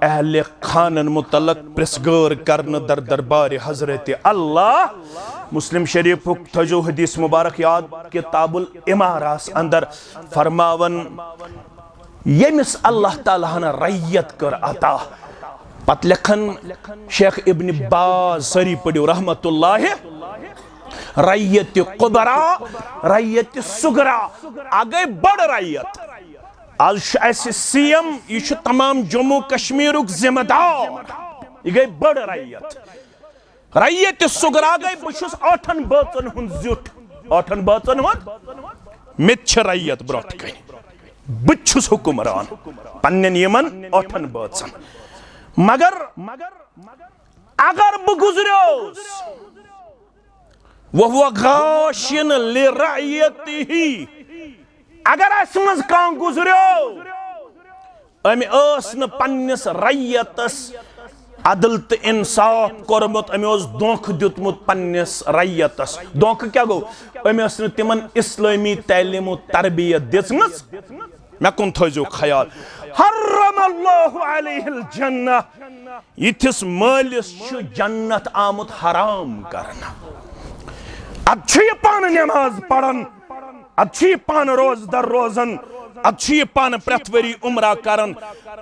अहले खानन मुतलक प्रेसगौर करन दर दरबार हजरत अल्लाह मुस्लिम शरीफ थजो हदीस मुबारक याद किताबुल इमारास अंदर फरमावन यमिस अल्लाह ताला ने रैयत कर अता पत लिखन शेख इब्न बाज सरी पढ़ो रहमतुल्लाह रैयत कुबरा रैयत सुगरा आ गई बड़ रैयत आज सीएम यह तमाम जम्मू कश्मीर जिम्मेदार यह गई बड़ रैयत रैयत सुगरा गई बहुस 8 बचन हुंद जुट 8 बचन हुंद मित रैयत ब्रोट कन बहुस हुकुमरान पन्न यमन 8 बचन मगर अगर बह गुजरोस वह गाशिन लिरअयतिही अगर मज कह गुजरो अम पन्निस रैयतस अदल तो इंसाफ कोरमुत अम धोख दितमुत पन्निस रैयतस धोख क्या गो अम तिमन इस्लामी तालीम तरबियत दिसमस मे कुन थो ख्याल हर्रमल्लाहु अलैहिल जन्नह यिथिस मालिस जन्नत आमुत हराम करना अच्छी पान नमाज पढ़न, अच्छी पान रोजदर रोजन, अच्छी पान प्रथवरी उमरा करन।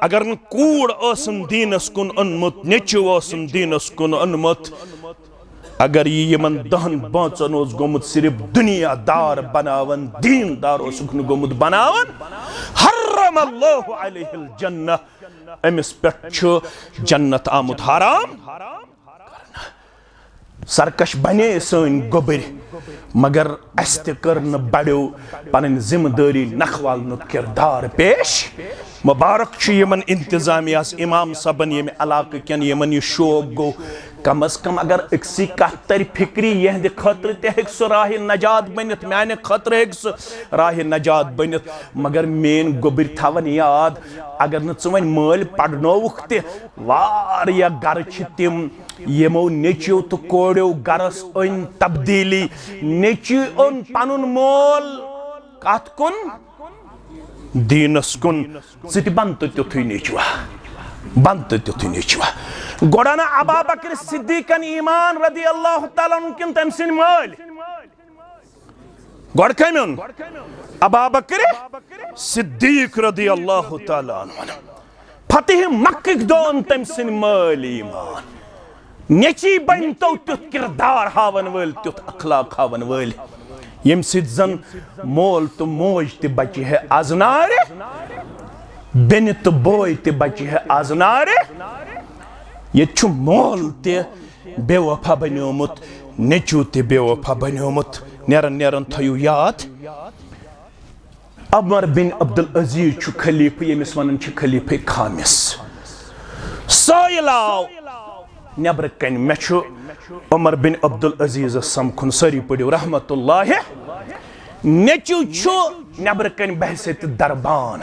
अगर न कूड़ ओसन दीनस कुन अनमुत, नेचु ओसन दीनस कुन अनमुत, अगर यमन दहन बांचन ओस गोमुत सिर्फ दुनियादार बनावन, दीनदार ओसुक न गोमुत बनावन, हर्रम अल्लाहु अलैहिल जन्नह, अमिस पेट छु जन्नत आमुत हराम। सरकश बने सन गोबर, मगर अस त कर न बड़ो पन जिम्मेदारी नखवाल किरदार पेश। मुबारक यमन इंतजामियास इमाम सबन ये इलाके कन यमन यह शौक गो, कम अज कम अगर अक्सी कत तर फिक्री यहद खतर तक सह राह नजात बनित, माने खतर हेक सह राह नजात बनित। मगर मेन गोबर थवन याद, अगर न वन मल पढ़नोवुख त वारिया गर तिम यमो नेच्यो तो कोड़ो गरस ओन तब्दीली। नेच्यु ओन पनुन मोल कत कुन, दीनस कुन, सह बंत तुथु नेचुआ, बंत तुथु नेचुआ। गोड़ाना अबू बकर सिद्दीकन ईमान रदी अल्लाह तआला अन्हु तम सिन मल गोड़ कमन अबू बकर सिद्दीक रदी अल्लाह तआला अन्हु फतेह मक्का दोन तम सिन मल ईमान। नेची बन तो तुथ किरदार हावन वल, तुथ अखलाक हावन वल, यम सिन मोल तो मोज ते बचे है आजनारे, बेन तो बोय ते बचे है आजनारे। ये छु मोल ते बेवफा बनोमुत, नेचू ते बेवफा बनोमुत। नेरन नेरन थयु याद, उमर बिन अब्दुल अजीज छु खलीफा, यमिस वनन छु खलीफा खामिस। साइलाव नबर कन मे छु उमर बिन अब्दुल अजीज समखुन, सरी पड़ो रहमतुल्लाह। नेचू छु नबर कन बहसत दरबान,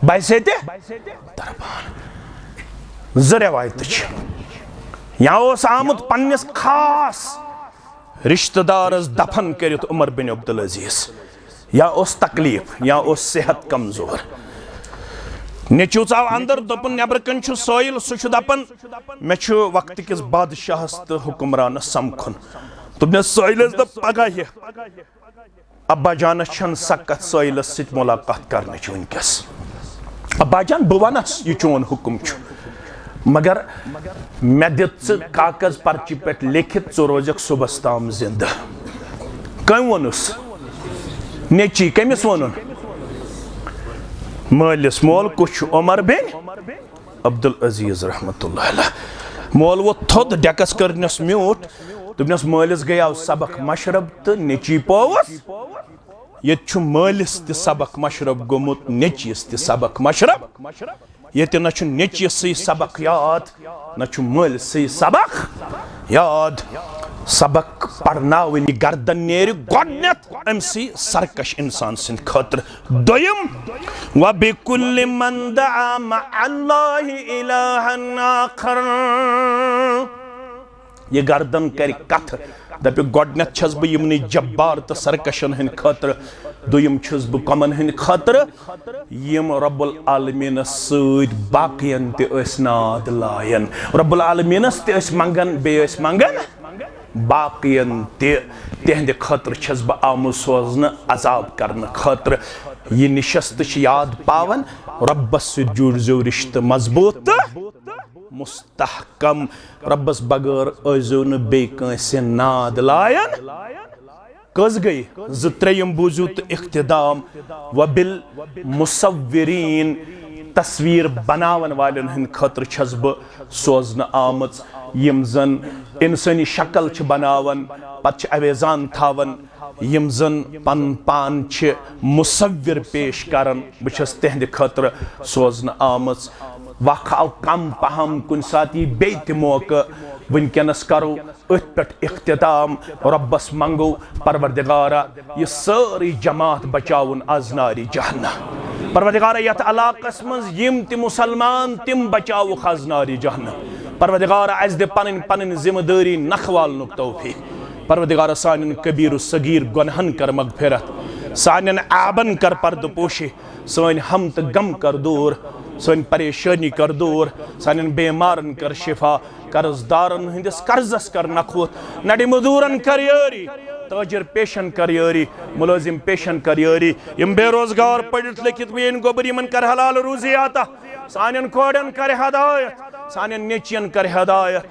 बहसत दरबान। ज रवायत या आमुत पन्निस खास रिश्तेदारस दफन करित उमर बिन अब्दुल अजीज, या तकलीफ या सेहत कमजोर। नेचू आव अंदर दोपन नबर कन सोइल, सह दपन मे वक्त किस बादशाहस तो हुक्मरान समखुन। दोपनस सोइलस दप पगह अब्बा जानस छन सकत सोइलस सित मुलाकात करने वनकस। अब्बा जान बह वनस यह चोन हुक्म छु, मगर मे दित कागज पर्ची पे लिखित च रोजक सुबह ताम जिंदा। कम वनुस नेची, कमिस वनुन मालिस, मोल कुछ उमर बिन अब्दुल अजीज रहमतुल्लाह अलैह। मोल वो थोद डेकस करनस म्यूट, दोपनस मालिस गया सबक मशरब तो नेची पोवस। ये छु मालिस त सबक मशरब गोमुत, नेचिस त सबक मशरब। ये न नेचिस सबक याद, न मालिस सबक याद। सबक पढ़नावन गर्दन नेर गोडनेथ अमसी सरकश इंसान सिंद खतर। दोयम व बिकुल्लि मन दआ मअल्लाहि इलाहन आखर, ये गर्दन कर कथ दप गोडनेथ छस बह यमनि जब्बार तो सरकशन हंद खतर, दोयम छस बह कमन हंद खतर यम रब्बुल आलमीन सद बाकियन ते नाद लायन। रब्बुल आलमीनस ते मंगन, बे मंगन बाकियन तेहंद खतर छस बह आमुत सोजन अजाब करने खतर। यह निशस्त याद पावन, रब्बस से जुड़जो रिश्त मजबूत मुस्तहकम। रब्बस बगैर अजो न बे कंसे नाद लायन। कस गई ज त्रेयम बूजू तो इख्तिदाम वबिल मुसव्विरीन, तस्वीर बनावन वालन हंद खतर छस बह सोजन आमत, यम जन इंसानी शक्ल छ बनावन, पत अवेजान थावन, यम जन पन पान छ मुसव्विर पेश करन, बह छस तेहंद खतर सोजन आमत। वख आव कम पहम कुन सात यी बे त मौका, वनकनस करो अथ पे इख्तिताम। रब्बस मंगो परवरदिगारा यह सारी जमात बचाउन आज नारी जहन्नम। परवरदिगारा यथ इलाकस मज यम ति मुसलमान तिम बचाओ आज नारी जहन्नम। परवरदिगारा अस दे पन पन जिम्मेदारी नखवालनुक तौफीक। परवरदिगारा सानिन कबीर सगीर गुनहन कर मगफिरत, सानिन आबन कर पर्दपोशी, सान हम तो गम कर दूर, सन परेशानी कर दूर, सान बेमारन कर शिफा, कर्जदारन हंदिस कर्जस कर नखुत, नडी मजूरन कर यारी, ताजिर पेशन कर यारी, मुलाजिम पेशन कर यारी, यम बेरोजगार पढ़ित लिखित बेन गोबर यमन कर हलाल रूजी आता, सानियन कोड़न कर हदायत, सानियन नेचियन कर हदायत।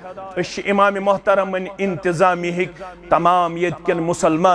इमाम मोहतरम इंतजामी तमाम ये मुसलमान